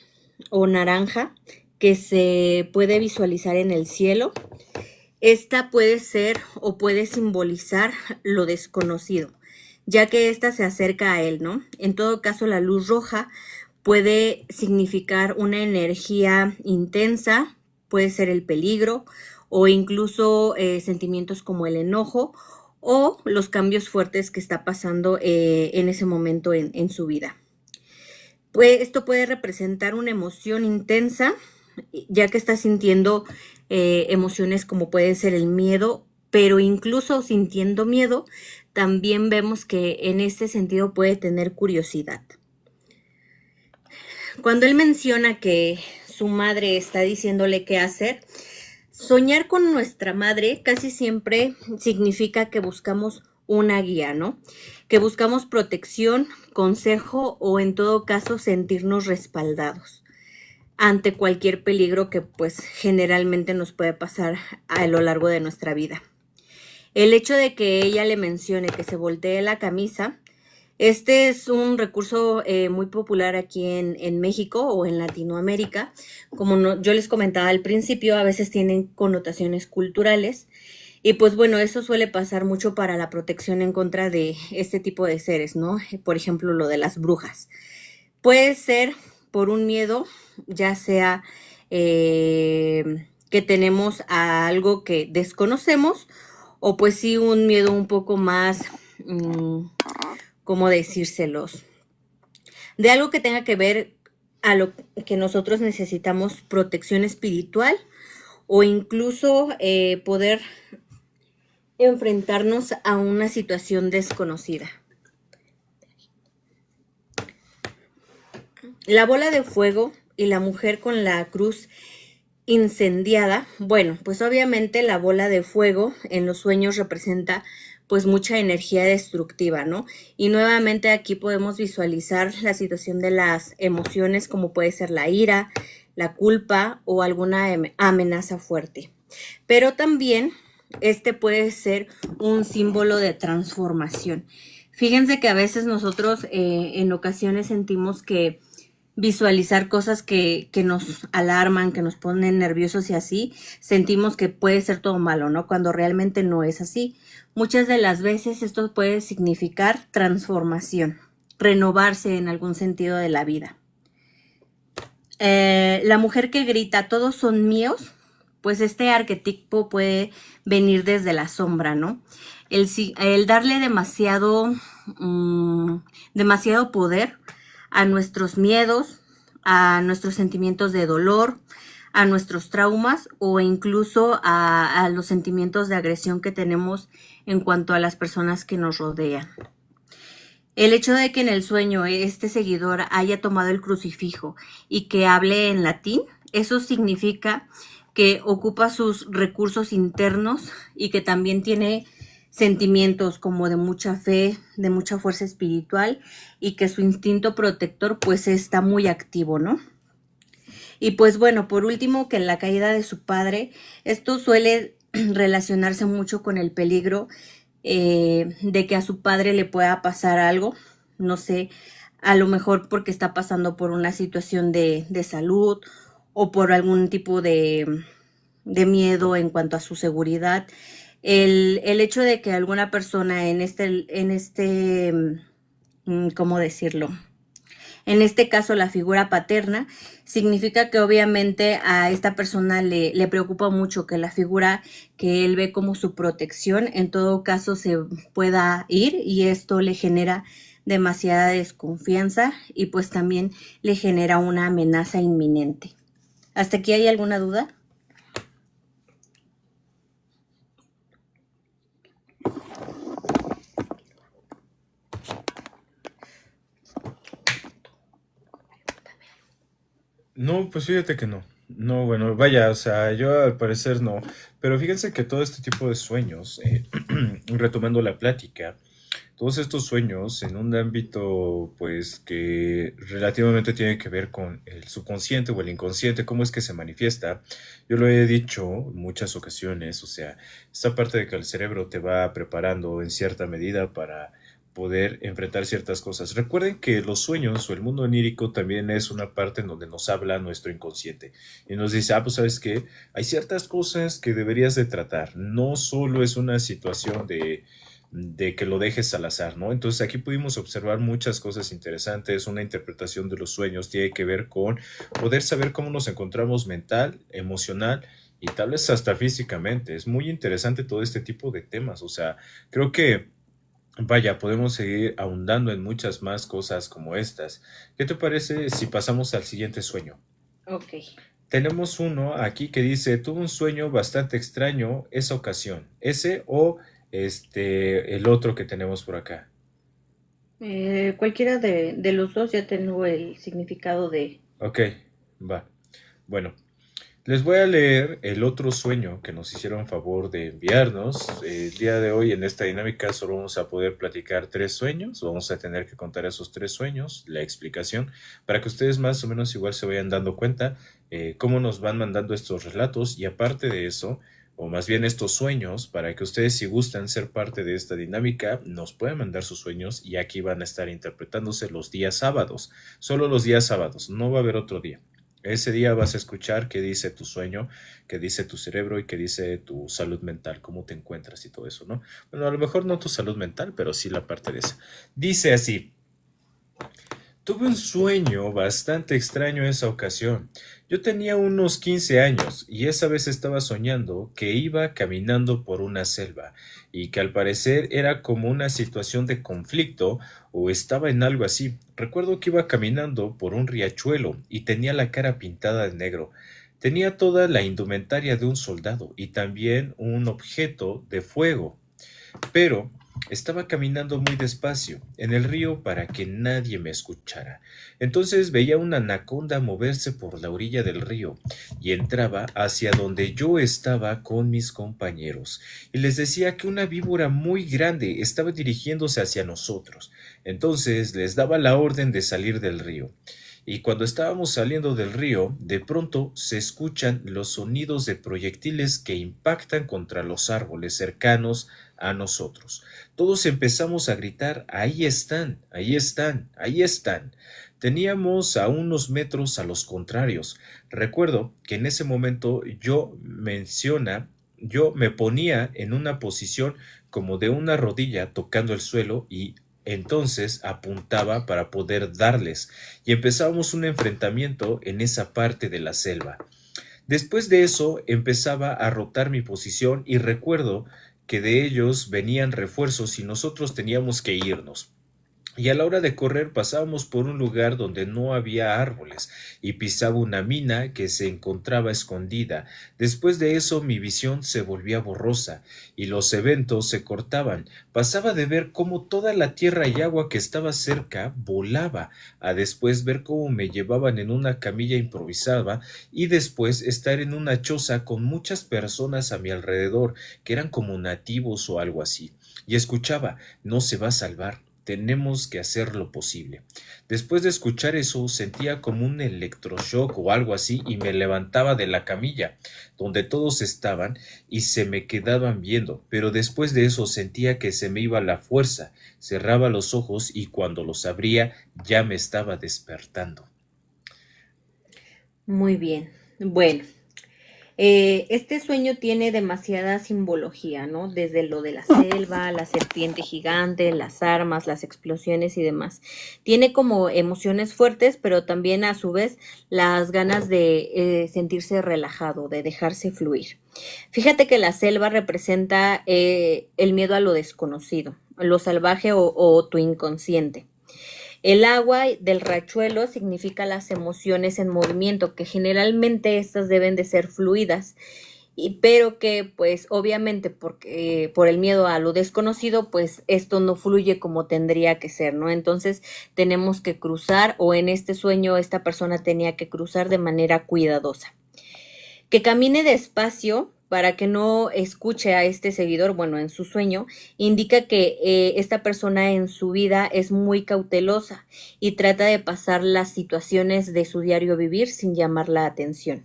o naranja que se puede visualizar en el cielo, esta puede ser o puede simbolizar lo desconocido, ya que esta se acerca a él, ¿no? En todo caso, la luz roja puede significar una energía intensa, puede ser el peligro o incluso sentimientos como el enojo o los cambios fuertes que está pasando en ese momento en su vida. Esto puede representar una emoción intensa, ya que está sintiendo emociones como puede ser el miedo, pero incluso sintiendo miedo, también vemos que en este sentido puede tener curiosidad. Cuando él menciona que su madre está diciéndole qué hacer, soñar con nuestra madre casi siempre significa que buscamos una guía, ¿no? Que buscamos protección, consejo o en todo caso sentirnos respaldados ante cualquier peligro que pues generalmente nos puede pasar a lo largo de nuestra vida. El hecho de que ella le mencione que se voltee la camisa, este es un recurso muy popular aquí en México o en Latinoamérica. Como yo les comentaba al principio, a veces tienen connotaciones culturales. Y pues bueno, eso suele pasar mucho para la protección en contra de este tipo de seres, ¿no? Por ejemplo, lo de las brujas. Puede ser por un miedo, ya sea que tenemos a algo que desconocemos, o pues sí un miedo un poco más, ¿cómo decírselos? De algo que tenga que ver a lo que nosotros necesitamos protección espiritual o incluso poder enfrentarnos a una situación desconocida. La bola de fuego y la mujer con la cruz incendiada, bueno, pues obviamente la bola de fuego en los sueños representa pues mucha energía destructiva, ¿no? Y nuevamente aquí podemos visualizar la situación de las emociones como puede ser la ira, la culpa o alguna amenaza fuerte. Pero también este puede ser un símbolo de transformación. Fíjense que a veces nosotros en ocasiones sentimos que visualizar cosas que nos alarman, que nos ponen nerviosos y así, sentimos que puede ser todo malo, ¿no? Cuando realmente no es así. Muchas de las veces esto puede significar transformación, renovarse en algún sentido de la vida. La mujer que grita, todos son míos, pues este arquetipo puede venir desde la sombra, ¿no? El darle demasiado poder a nuestros miedos, a nuestros sentimientos de dolor, a nuestros traumas o incluso a los sentimientos de agresión que tenemos en cuanto a las personas que nos rodean. El hecho de que en el sueño este seguidor haya tomado el crucifijo y que hable en latín, eso significa que ocupa sus recursos internos y que también tiene sentimientos como de mucha fe, de mucha fuerza espiritual y que su instinto protector pues está muy activo, ¿no? Y pues bueno, por último, que en la caída de su padre, esto suele relacionarse mucho con el peligro de que a su padre le pueda pasar algo, no sé, a lo mejor porque está pasando por una situación de salud o por algún tipo de miedo en cuanto a su seguridad. El hecho de que alguna persona ¿cómo decirlo? En este caso, la figura paterna significa que obviamente a esta persona le preocupa mucho que la figura que él ve como su protección, en todo caso se pueda ir y esto le genera demasiada desconfianza y pues también le genera una amenaza inminente. ¿Hasta aquí hay alguna duda? No, pues fíjate que no. No, bueno, vaya, o sea, yo al parecer no. Pero fíjense que todo este tipo de sueños, retomando la plática, todos estos sueños en un ámbito, pues, que relativamente tiene que ver con el subconsciente o el inconsciente, cómo es que se manifiesta. Yo lo he dicho en muchas ocasiones, o sea, esta parte de que el cerebro te va preparando en cierta medida para poder enfrentar ciertas cosas. Recuerden que los sueños o el mundo onírico también es una parte en donde nos habla nuestro inconsciente y nos dice, pues sabes que hay ciertas cosas que deberías de tratar, no solo es una situación de que lo dejes al azar, ¿no? Entonces aquí pudimos observar muchas cosas interesantes, una interpretación de los sueños tiene que ver con poder saber cómo nos encontramos mental, emocional y tal vez hasta físicamente. Es muy interesante todo este tipo de temas, o sea, creo que vaya, podemos seguir ahondando en muchas más cosas como estas. ¿Qué te parece si pasamos al siguiente sueño? Ok. Tenemos uno aquí que dice, tuve un sueño bastante extraño esa ocasión. Ese o el otro que tenemos por acá. Cualquiera de los dos ya tengo el significado de... Ok, va. Bueno, Les voy a leer el otro sueño que nos hicieron favor de enviarnos. El día de hoy en esta dinámica solo vamos a poder platicar 3 sueños. Vamos a tener que contar esos 3 sueños, la explicación, para que ustedes más o menos igual se vayan dando cuenta cómo nos van mandando estos relatos y aparte de eso, o más bien estos sueños, para que ustedes si gustan ser parte de esta dinámica, nos pueden mandar sus sueños y aquí van a estar interpretándose los días sábados. Solo los días sábados, no va a haber otro día. Ese día vas a escuchar qué dice tu sueño, qué dice tu cerebro y qué dice tu salud mental, cómo te encuentras y todo eso, ¿no? Bueno, a lo mejor no tu salud mental, pero sí la parte de esa. Dice así: tuve un sueño bastante extraño esa ocasión. Yo tenía unos 15 años y esa vez estaba soñando que iba caminando por una selva y que al parecer era como una situación de conflicto o estaba en algo así. Recuerdo que iba caminando por un riachuelo y tenía la cara pintada de negro. Tenía toda la indumentaria de un soldado y también un objeto de fuego, pero estaba caminando muy despacio en el río para que nadie me escuchara. Entonces veía una anaconda moverse por la orilla del río y entraba hacia donde yo estaba con mis compañeros y les decía que una víbora muy grande estaba dirigiéndose hacia nosotros. Entonces les daba la orden de salir del río. Y cuando estábamos saliendo del río, de pronto se escuchan los sonidos de proyectiles que impactan contra los árboles cercanos a nosotros. Todos empezamos a gritar: ahí están, ahí están, ahí están. Teníamos a unos metros a los contrarios. Recuerdo que en ese momento yo me ponía en una posición como de una rodilla tocando el suelo y entonces apuntaba para poder darles y empezábamos un enfrentamiento en esa parte de la selva. Después de eso empezaba a rotar mi posición y recuerdo que de ellos venían refuerzos y nosotros teníamos que irnos. Y a la hora de correr pasábamos por un lugar donde no había árboles y pisaba una mina que se encontraba escondida. Después de eso mi visión se volvía borrosa y los eventos se cortaban. Pasaba de ver cómo toda la tierra y agua que estaba cerca volaba, a después ver cómo me llevaban en una camilla improvisada y después estar en una choza con muchas personas a mi alrededor que eran como nativos o algo así. Y escuchaba: no se va a salvar. Tenemos que hacer lo posible. Después de escuchar eso, sentía como un electroshock o algo así y me levantaba de la camilla donde todos estaban y se me quedaban viendo, pero después de eso sentía que se me iba la fuerza, cerraba los ojos y cuando los abría ya me estaba despertando. Muy bien. Bueno, este sueño tiene demasiada simbología, ¿no? Desde lo de la selva, la serpiente gigante, las armas, las explosiones y demás. Tiene como emociones fuertes, pero también a su vez las ganas de sentirse relajado, de dejarse fluir. Fíjate que la selva representa el miedo a lo desconocido, lo salvaje o tu inconsciente. El agua del riachuelo significa las emociones en movimiento, que generalmente estas deben de ser fluidas, pero que pues obviamente porque por el miedo a lo desconocido, pues esto no fluye como tendría que ser, ¿no? Entonces tenemos que cruzar, o en este sueño esta persona tenía que cruzar de manera cuidadosa. Que camine despacio para que no escuche a este seguidor, bueno, en su sueño, indica que esta persona en su vida es muy cautelosa y trata de pasar las situaciones de su diario vivir sin llamar la atención.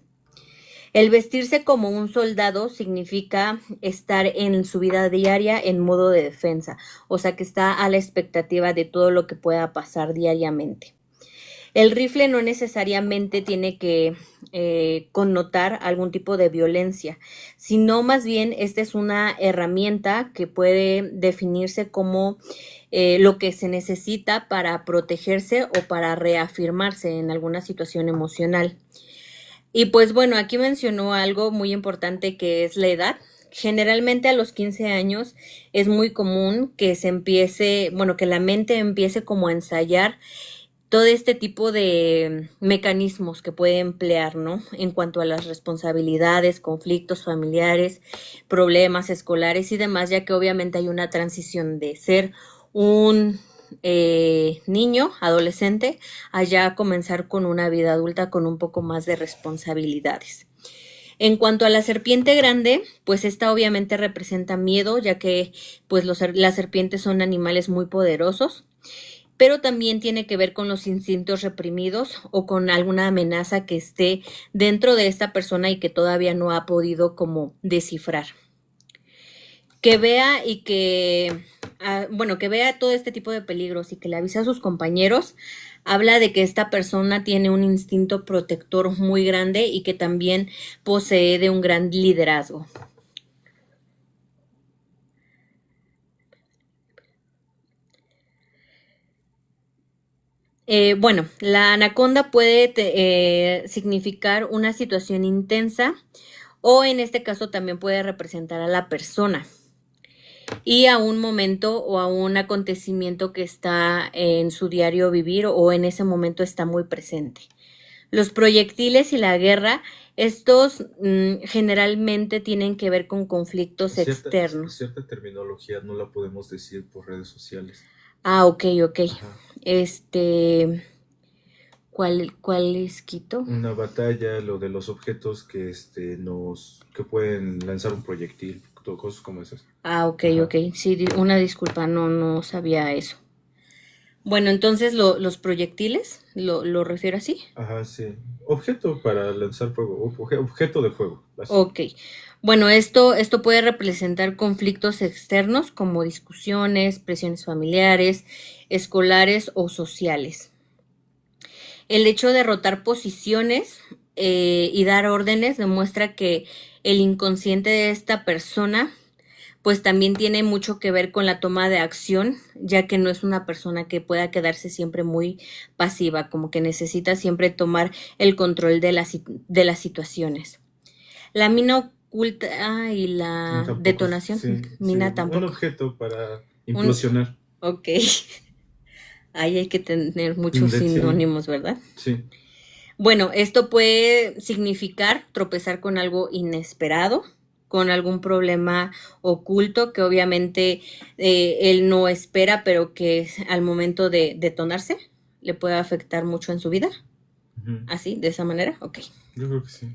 El vestirse como un soldado significa estar en su vida diaria en modo de defensa, o sea que está a la expectativa de todo lo que pueda pasar diariamente. El rifle no necesariamente tiene que connotar algún tipo de violencia, sino más bien esta es una herramienta que puede definirse como lo que se necesita para protegerse o para reafirmarse en alguna situación emocional. Y pues bueno, aquí mencionó algo muy importante que es la edad. Generalmente a los 15 años es muy común que se empiece, bueno, que la mente empiece como a ensayar todo este tipo de mecanismos que puede emplear, ¿no? En cuanto a las responsabilidades, conflictos familiares, problemas escolares y demás, ya que obviamente hay una transición de ser un niño, adolescente, a ya comenzar con una vida adulta con un poco más de responsabilidades. En cuanto a la serpiente grande, pues esta obviamente representa miedo, ya que pues las serpientes son animales muy poderosos, pero también tiene que ver con los instintos reprimidos o con alguna amenaza que esté dentro de esta persona y que todavía no ha podido como descifrar. Que vea y que, bueno, que vea todo este tipo de peligros y que le avise a sus compañeros, habla de que esta persona tiene un instinto protector muy grande y que también posee de un gran liderazgo. Bueno, la anaconda puede significar una situación intensa o en este caso también puede representar a la persona y a un momento o a un acontecimiento que está en su diario vivir o en ese momento está muy presente. Los proyectiles y la guerra, estos generalmente tienen que ver con conflictos externos. Cierta terminología no la podemos decir por redes sociales. Ah, ok. Ajá. ¿Cuál les quito? Una batalla, lo de los objetos que que pueden lanzar un proyectil, cosas como esas. Ah, ok. Ajá. Sí, una disculpa, no sabía eso. Bueno, entonces los proyectiles, ¿lo refiero así? Ajá, sí. Objeto para lanzar fuego, objeto de fuego. Así. Ok. Bueno, esto puede representar conflictos externos como discusiones, presiones familiares, escolares o sociales. El hecho de rotar posiciones y dar órdenes demuestra que el inconsciente de esta persona pues también tiene mucho que ver con la toma de acción, ya que no es una persona que pueda quedarse siempre muy pasiva, como que necesita siempre tomar el control de las situaciones. La mina oculta y la Tampoco, detonación, sí, mina sí, tampoco. un objeto para implosionar. Ok. Ahí hay que tener muchos sinónimos, ¿verdad? Sí. Bueno, esto puede significar tropezar con algo inesperado, con algún problema oculto que obviamente él no espera, pero que al momento de detonarse le puede afectar mucho en su vida. ¿Así? ¿De esa manera? Ok. Yo creo que sí.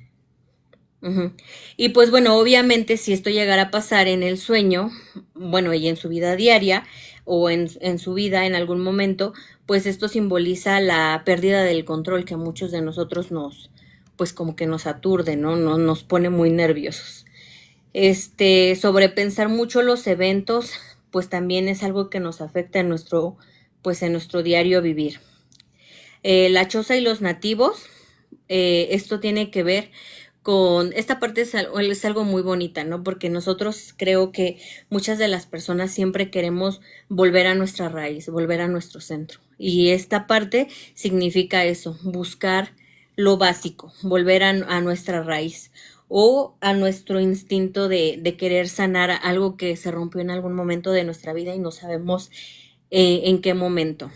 Y pues bueno, obviamente si esto llegara a pasar en el sueño, bueno, y en su vida diaria o en su vida en algún momento, pues esto simboliza la pérdida del control que a muchos de nosotros pues como que nos aturde, ¿no? Nos pone muy nerviosos. Sobrepensar mucho los eventos, pues también es algo que nos afecta en nuestro diario vivir. La choza y los nativos, esto tiene que ver con esta parte es algo muy bonita, ¿no? Porque nosotros creo que muchas de las personas siempre queremos volver a nuestra raíz, volver a nuestro centro. Y esta parte significa eso, buscar lo básico, volver a nuestra raíz o a nuestro instinto de querer sanar algo que se rompió en algún momento de nuestra vida y no sabemos en qué momento.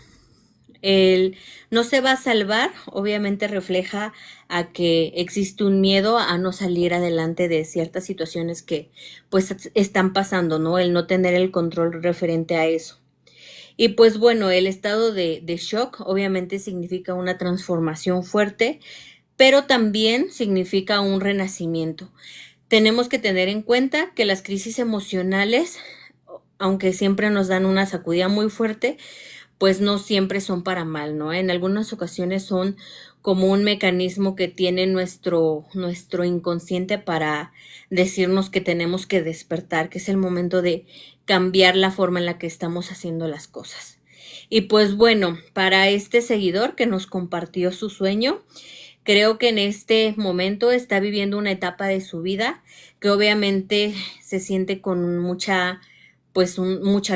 El no se va a salvar, obviamente refleja a que existe un miedo a no salir adelante de ciertas situaciones que pues están pasando, ¿no? El no tener el control referente a eso. Y pues bueno, el estado de shock obviamente significa una transformación fuerte, pero también significa un renacimiento. Tenemos que tener en cuenta que las crisis emocionales, aunque siempre nos dan una sacudida muy fuerte, pues no siempre son para mal, ¿no? En algunas ocasiones son como un mecanismo que tiene nuestro inconsciente para decirnos que tenemos que despertar, que es el momento de cambiar la forma en la que estamos haciendo las cosas. Y pues bueno, para este seguidor que nos compartió su sueño, creo que en este momento está viviendo una etapa de su vida que obviamente se siente con mucha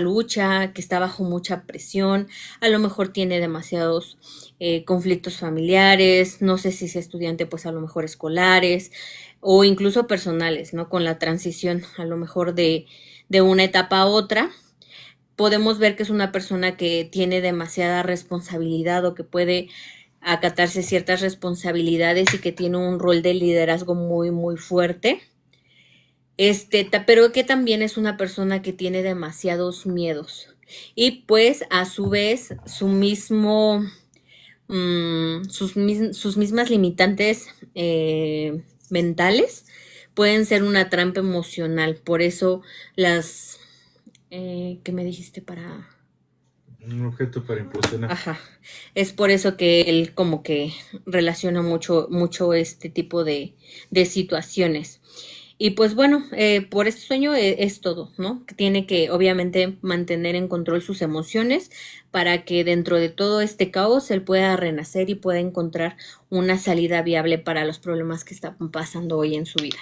lucha, que está bajo mucha presión, a lo mejor tiene demasiados conflictos familiares, no sé si es estudiante, pues a lo mejor escolares o incluso personales, ¿no? Con la transición a lo mejor de una etapa a otra, podemos ver que es una persona que tiene demasiada responsabilidad o que puede acatarse ciertas responsabilidades y que tiene un rol de liderazgo muy, muy fuerte. Pero que también es una persona que tiene demasiados miedos Y pues a su vez sus mismas limitantes mentales pueden ser una trampa emocional. Por eso ¿qué me dijiste para? Un objeto para impulsionar. Ajá. Es por eso que él como que relaciona mucho este tipo de situaciones. Y pues bueno, por este sueño es todo, ¿no? Que tiene que obviamente mantener en control sus emociones para que dentro de todo este caos él pueda renacer y pueda encontrar una salida viable para los problemas que están pasando hoy en su vida.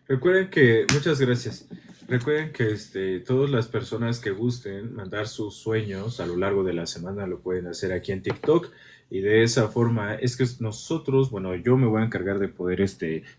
Recuerden que, muchas gracias. Recuerden que todas las personas que gusten mandar sus sueños a lo largo de la semana lo pueden hacer aquí en TikTok. Y de esa forma es que nosotros, bueno, yo me voy a encargar de poder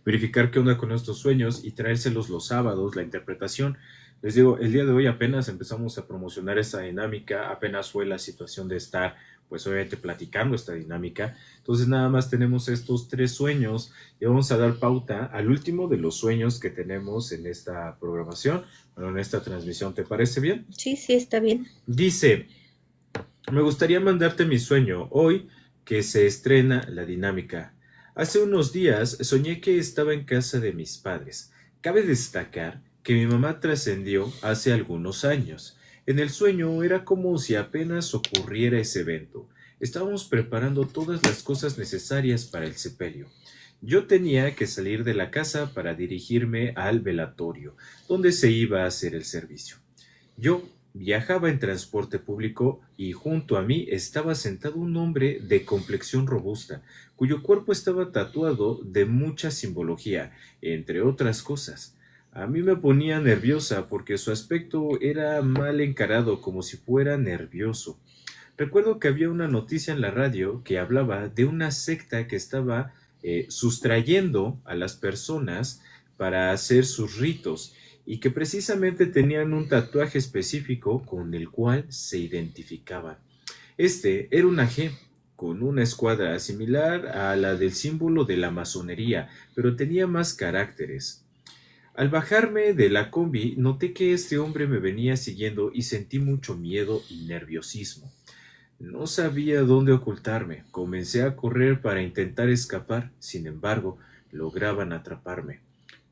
verificar qué onda con estos sueños y traérselos los sábados, la interpretación. Les digo, el día de hoy apenas empezamos a promocionar esta dinámica, apenas fue la situación de estar, pues obviamente platicando esta dinámica. Entonces nada más tenemos estos 3 sueños y vamos a dar pauta al último de los sueños que tenemos en esta programación, bueno, en esta transmisión. ¿Te parece bien? Sí, sí, está bien. Dice, me gustaría mandarte mi sueño hoy que se estrena la dinámica. Hace unos días soñé que estaba en casa de mis padres. Cabe destacar que mi mamá trascendió hace algunos años. En el sueño era como si apenas ocurriera ese evento. Estábamos preparando todas las cosas necesarias para el sepelio. Yo tenía que salir de la casa para dirigirme al velatorio, donde se iba a hacer el servicio. Yo viajaba en transporte público y junto a mí estaba sentado un hombre de complexión robusta, cuyo cuerpo estaba tatuado de mucha simbología, entre otras cosas. A mí me ponía nerviosa porque su aspecto era mal encarado, como si fuera nervioso. Recuerdo que había una noticia en la radio que hablaba de una secta que estaba sustrayendo a las personas para hacer sus ritos y que precisamente tenían un tatuaje específico con el cual se identificaban. Este era una G, con una escuadra similar a la del símbolo de la masonería, pero tenía más caracteres. Al bajarme de la combi, noté que este hombre me venía siguiendo y sentí mucho miedo y nerviosismo. No sabía dónde ocultarme. Comencé a correr para intentar escapar. Sin embargo, lograban atraparme.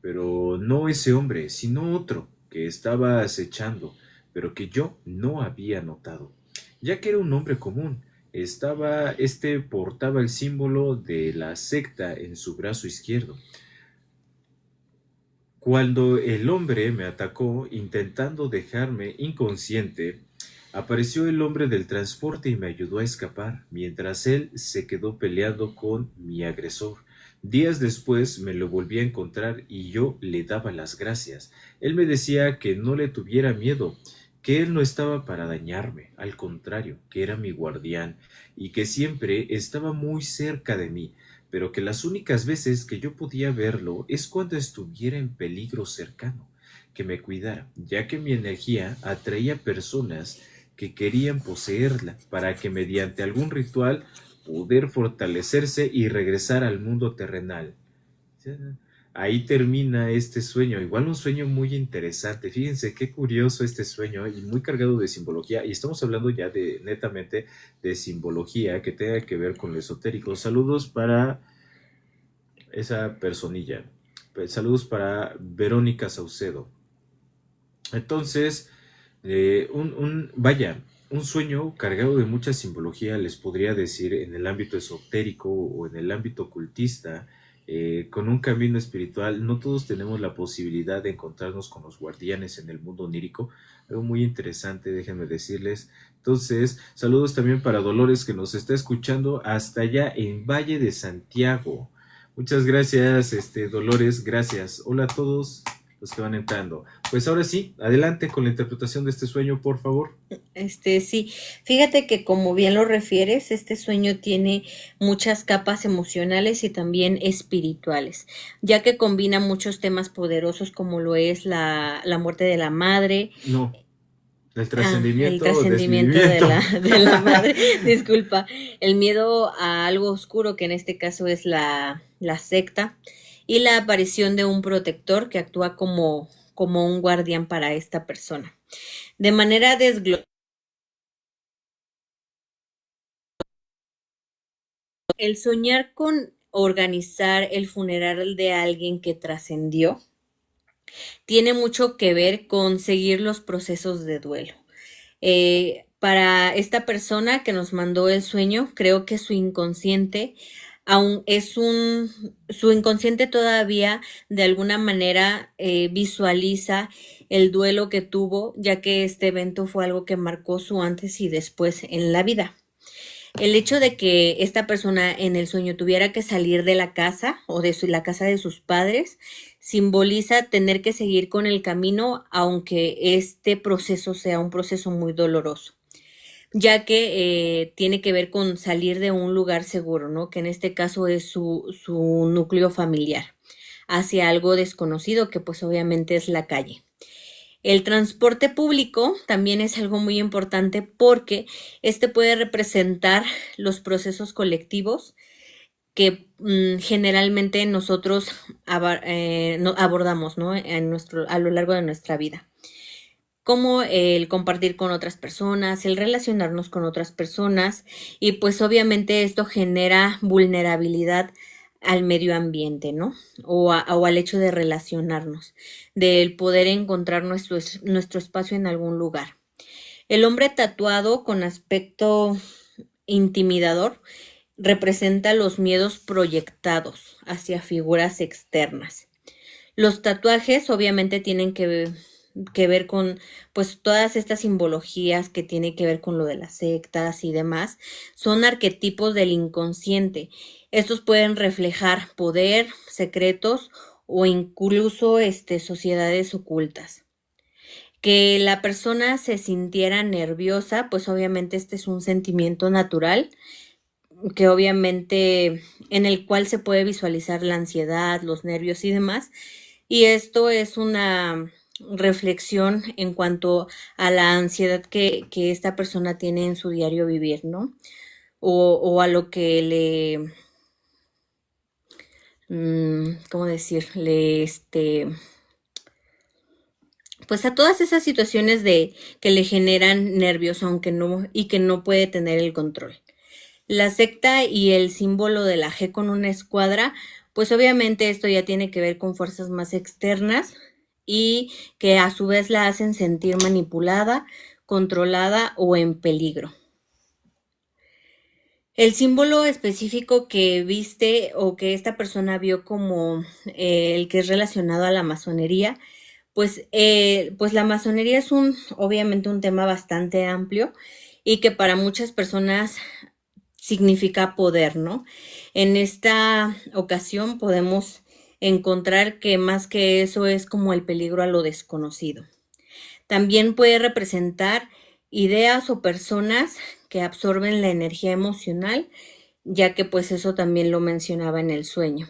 Pero no ese hombre, sino otro, que estaba acechando, pero que yo no había notado. Ya que era un hombre común, portaba el símbolo de la secta en su brazo izquierdo. Cuando el hombre me atacó intentando dejarme inconsciente, apareció el hombre del transporte y me ayudó a escapar, mientras él se quedó peleando con mi agresor. Días después me lo volví a encontrar y yo le daba las gracias. Él me decía que no le tuviera miedo, que él no estaba para dañarme, al contrario, que era mi guardián y que siempre estaba muy cerca de mí, pero que las únicas veces que yo podía verlo es cuando estuviera en peligro cercano, que me cuidara, ya que mi energía atraía personas que querían poseerla para que mediante algún ritual poder fortalecerse y regresar al mundo terrenal. Ahí termina este sueño, igual un sueño muy interesante. Fíjense qué curioso este sueño y muy cargado de simbología. Y estamos hablando ya de netamente de simbología que tenga que ver con lo esotérico. Saludos para esa personilla. Saludos para Verónica Saucedo. Entonces, un sueño cargado de mucha simbología, les podría decir, en el ámbito esotérico o en el ámbito ocultista, con un camino espiritual. No todos tenemos la posibilidad de encontrarnos con los guardianes en el mundo onírico. Algo muy interesante, déjenme decirles. Entonces, saludos también para Dolores, que nos está escuchando hasta allá en Valle de Santiago. Muchas gracias, Dolores, gracias. Hola a todos los que van entrando. Pues ahora sí, adelante con la interpretación de este sueño, por favor. Sí, fíjate que como bien lo refieres, este sueño tiene muchas capas emocionales y también espirituales, ya que combina muchos temas poderosos como lo es la muerte de la madre. No. El trascendimiento, el trascendimiento de la madre, disculpa, el miedo a algo oscuro, que en este caso es la secta, y la aparición de un protector que actúa como como un guardián para esta persona. De manera desglosada, el soñar con organizar el funeral de alguien que trascendió tiene mucho que ver con seguir los procesos de duelo. Para esta persona que nos mandó el sueño, creo que su inconsciente aún su inconsciente todavía de alguna manera visualiza el duelo que tuvo, ya que este evento fue algo que marcó su antes y después en la vida. El hecho de que esta persona en el sueño tuviera que salir de la casa o de la casa de sus padres simboliza tener que seguir con el camino, aunque este proceso sea un proceso muy doloroso, ya que tiene que ver con salir de un lugar seguro, ¿no? Que en este caso es su núcleo familiar, hacia algo desconocido, que pues obviamente es la calle. El transporte público también es algo muy importante porque este puede representar los procesos colectivos que generalmente nosotros abordamos, ¿no? A lo largo de nuestra vida, como el compartir con otras personas, el relacionarnos con otras personas, y pues obviamente esto genera vulnerabilidad al medio ambiente, ¿no? O al hecho de relacionarnos, del poder encontrar nuestro espacio en algún lugar. El hombre tatuado con aspecto intimidador representa los miedos proyectados hacia figuras externas. Los tatuajes obviamente tienen que ver con pues todas estas simbologías que tienen que ver con lo de las sectas y demás, son arquetipos del inconsciente. Estos pueden reflejar poder, secretos o incluso sociedades ocultas. Que la persona se sintiera nerviosa, pues obviamente este es un sentimiento natural, que obviamente en el cual se puede visualizar la ansiedad, los nervios y demás. Y esto es una reflexión en cuanto a la ansiedad que esta persona tiene en su diario vivir, ¿no? O a lo que le, ¿cómo decirle? Pues a todas esas situaciones que le generan nervios, aunque no, y que no puede tener el control. La secta y el símbolo de la G con una escuadra, pues obviamente esto ya tiene que ver con fuerzas más externas y que a su vez la hacen sentir manipulada, controlada o en peligro. El símbolo específico que viste o que esta persona vio como el que es relacionado a la masonería, pues la masonería es obviamente un tema bastante amplio y que para muchas personas significa poder, ¿no? En esta ocasión podemos encontrar que más que eso es como el peligro a lo desconocido. También puede representar ideas o personas que absorben la energía emocional, ya que pues eso también lo mencionaba en el sueño.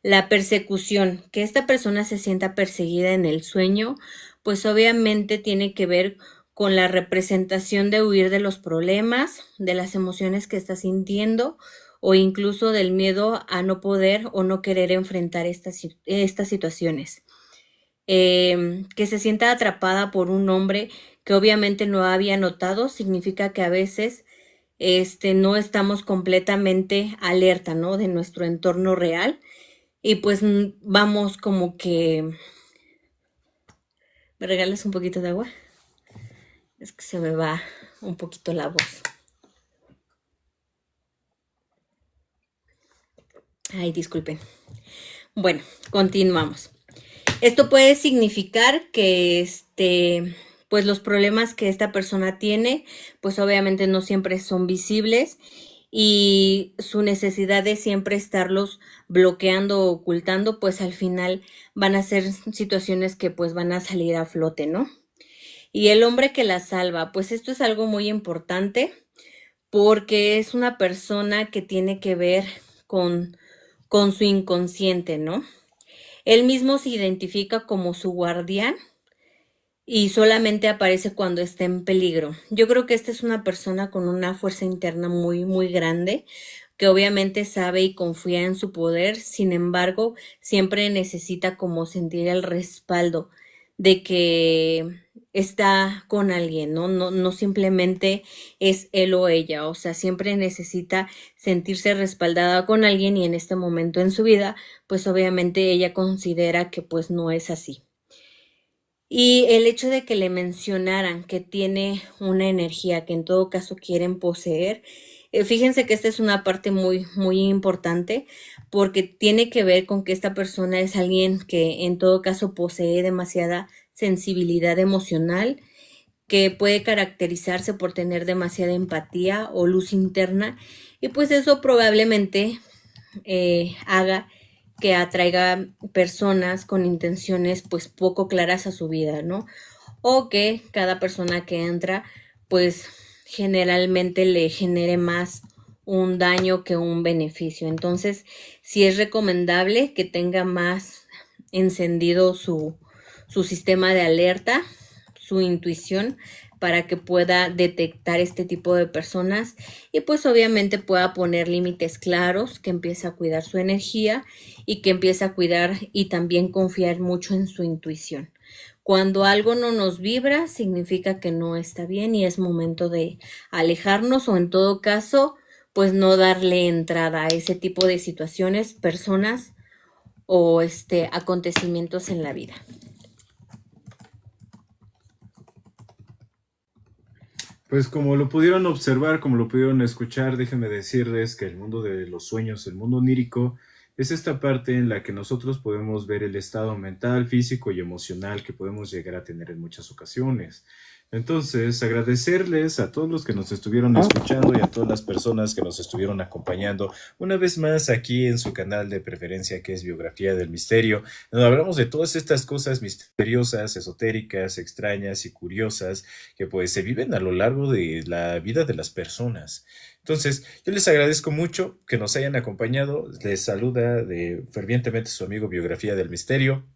La persecución, que esta persona se sienta perseguida en el sueño, pues obviamente tiene que ver con la representación de huir de los problemas, de las emociones que está sintiendo o incluso del miedo a no poder o no querer enfrentar estas situaciones. Que se sienta atrapada por un hombre que obviamente no había notado, significa que a veces no estamos completamente alerta, ¿no? De nuestro entorno real y pues vamos como que... ¿Me regalas un poquito de agua? Es que se me va un poquito la voz. Ay, disculpen. Bueno, continuamos. Esto puede significar que pues los problemas que esta persona tiene, pues obviamente no siempre son visibles y su necesidad de siempre estarlos bloqueando o ocultando, pues al final van a ser situaciones que pues van a salir a flote, ¿no? Y el hombre que la salva, pues esto es algo muy importante porque es una persona que tiene que ver con su inconsciente, ¿no? Él mismo se identifica como su guardián y solamente aparece cuando está en peligro. Yo creo que esta es una persona con una fuerza interna muy, muy grande, que obviamente sabe y confía en su poder, sin embargo, siempre necesita como sentir el respaldo de que está con alguien, ¿no? No simplemente es él o ella, o sea, siempre necesita sentirse respaldada con alguien y en este momento en su vida, pues obviamente ella considera que pues no es así. Y el hecho de que le mencionaran que tiene una energía que en todo caso quieren poseer, fíjense que esta es una parte muy importante porque tiene que ver con que esta persona es alguien que en todo caso posee demasiada sensibilidad emocional, que puede caracterizarse por tener demasiada empatía o luz interna y pues eso probablemente haga que atraiga personas con intenciones pues poco claras a su vida, ¿no? O que cada persona que entra pues generalmente le genere más un daño que un beneficio. Entonces, sí es recomendable que tenga más encendido su sistema de alerta, su intuición, para que pueda detectar este tipo de personas y pues obviamente pueda poner límites claros, que empiece a cuidar su energía y que empiece a cuidar y también confiar mucho en su intuición. Cuando algo no nos vibra, significa que no está bien y es momento de alejarnos o en todo caso, pues no darle entrada a ese tipo de situaciones, personas o acontecimientos en la vida. Pues como lo pudieron observar, como lo pudieron escuchar, déjenme decirles que el mundo de los sueños, el mundo onírico, es esta parte en la que nosotros podemos ver el estado mental, físico y emocional que podemos llegar a tener en muchas ocasiones. Entonces, agradecerles a todos los que nos estuvieron escuchando y a todas las personas que nos estuvieron acompañando una vez más aquí en su canal de preferencia que es Biografía del Misterio, donde hablamos de todas estas cosas misteriosas, esotéricas, extrañas y curiosas que pues se viven a lo largo de la vida de las personas. Entonces, yo les agradezco mucho que nos hayan acompañado. Les saluda fervientemente su amigo Biografía del Misterio.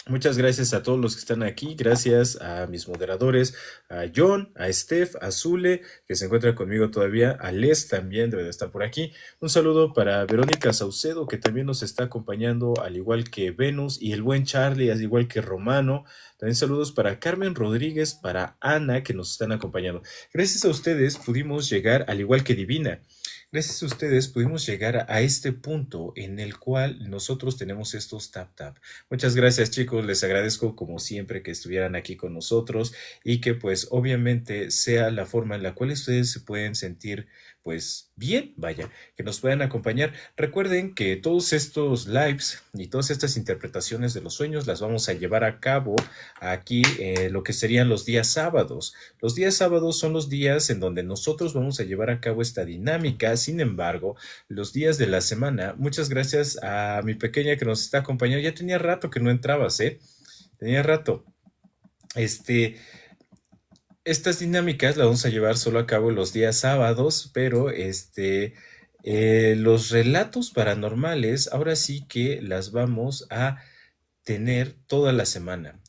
Muchas gracias a todos los que están aquí, gracias a mis moderadores, a John, a Steph, a Zule, que se encuentra conmigo todavía, a Les también debe de estar por aquí. Un saludo para Verónica Saucedo, que también nos está acompañando, al igual que Venus y el buen Charlie, al igual que Romano. También saludos para Carmen Rodríguez, para Ana, que nos están acompañando. Gracias a ustedes pudimos llegar, al igual que Divina. Gracias a ustedes pudimos llegar a este punto en el cual nosotros tenemos estos tap tap. Muchas gracias chicos, les agradezco como siempre que estuvieran aquí con nosotros y que pues obviamente sea la forma en la cual ustedes se pueden sentir pues bien, vaya, que nos puedan acompañar. Recuerden que todos estos lives y todas estas interpretaciones de los sueños las vamos a llevar a cabo aquí lo que serían los días sábados. Los días sábados son los días en donde nosotros vamos a llevar a cabo esta dinámica. Sin embargo, los días de la semana, muchas gracias a mi pequeña que nos está acompañando. Ya tenía rato que no entrabas, ¿eh? Tenía rato. Estas dinámicas las vamos a llevar solo a cabo los días sábados, pero los relatos paranormales, ahora sí que las vamos a tener toda la semana.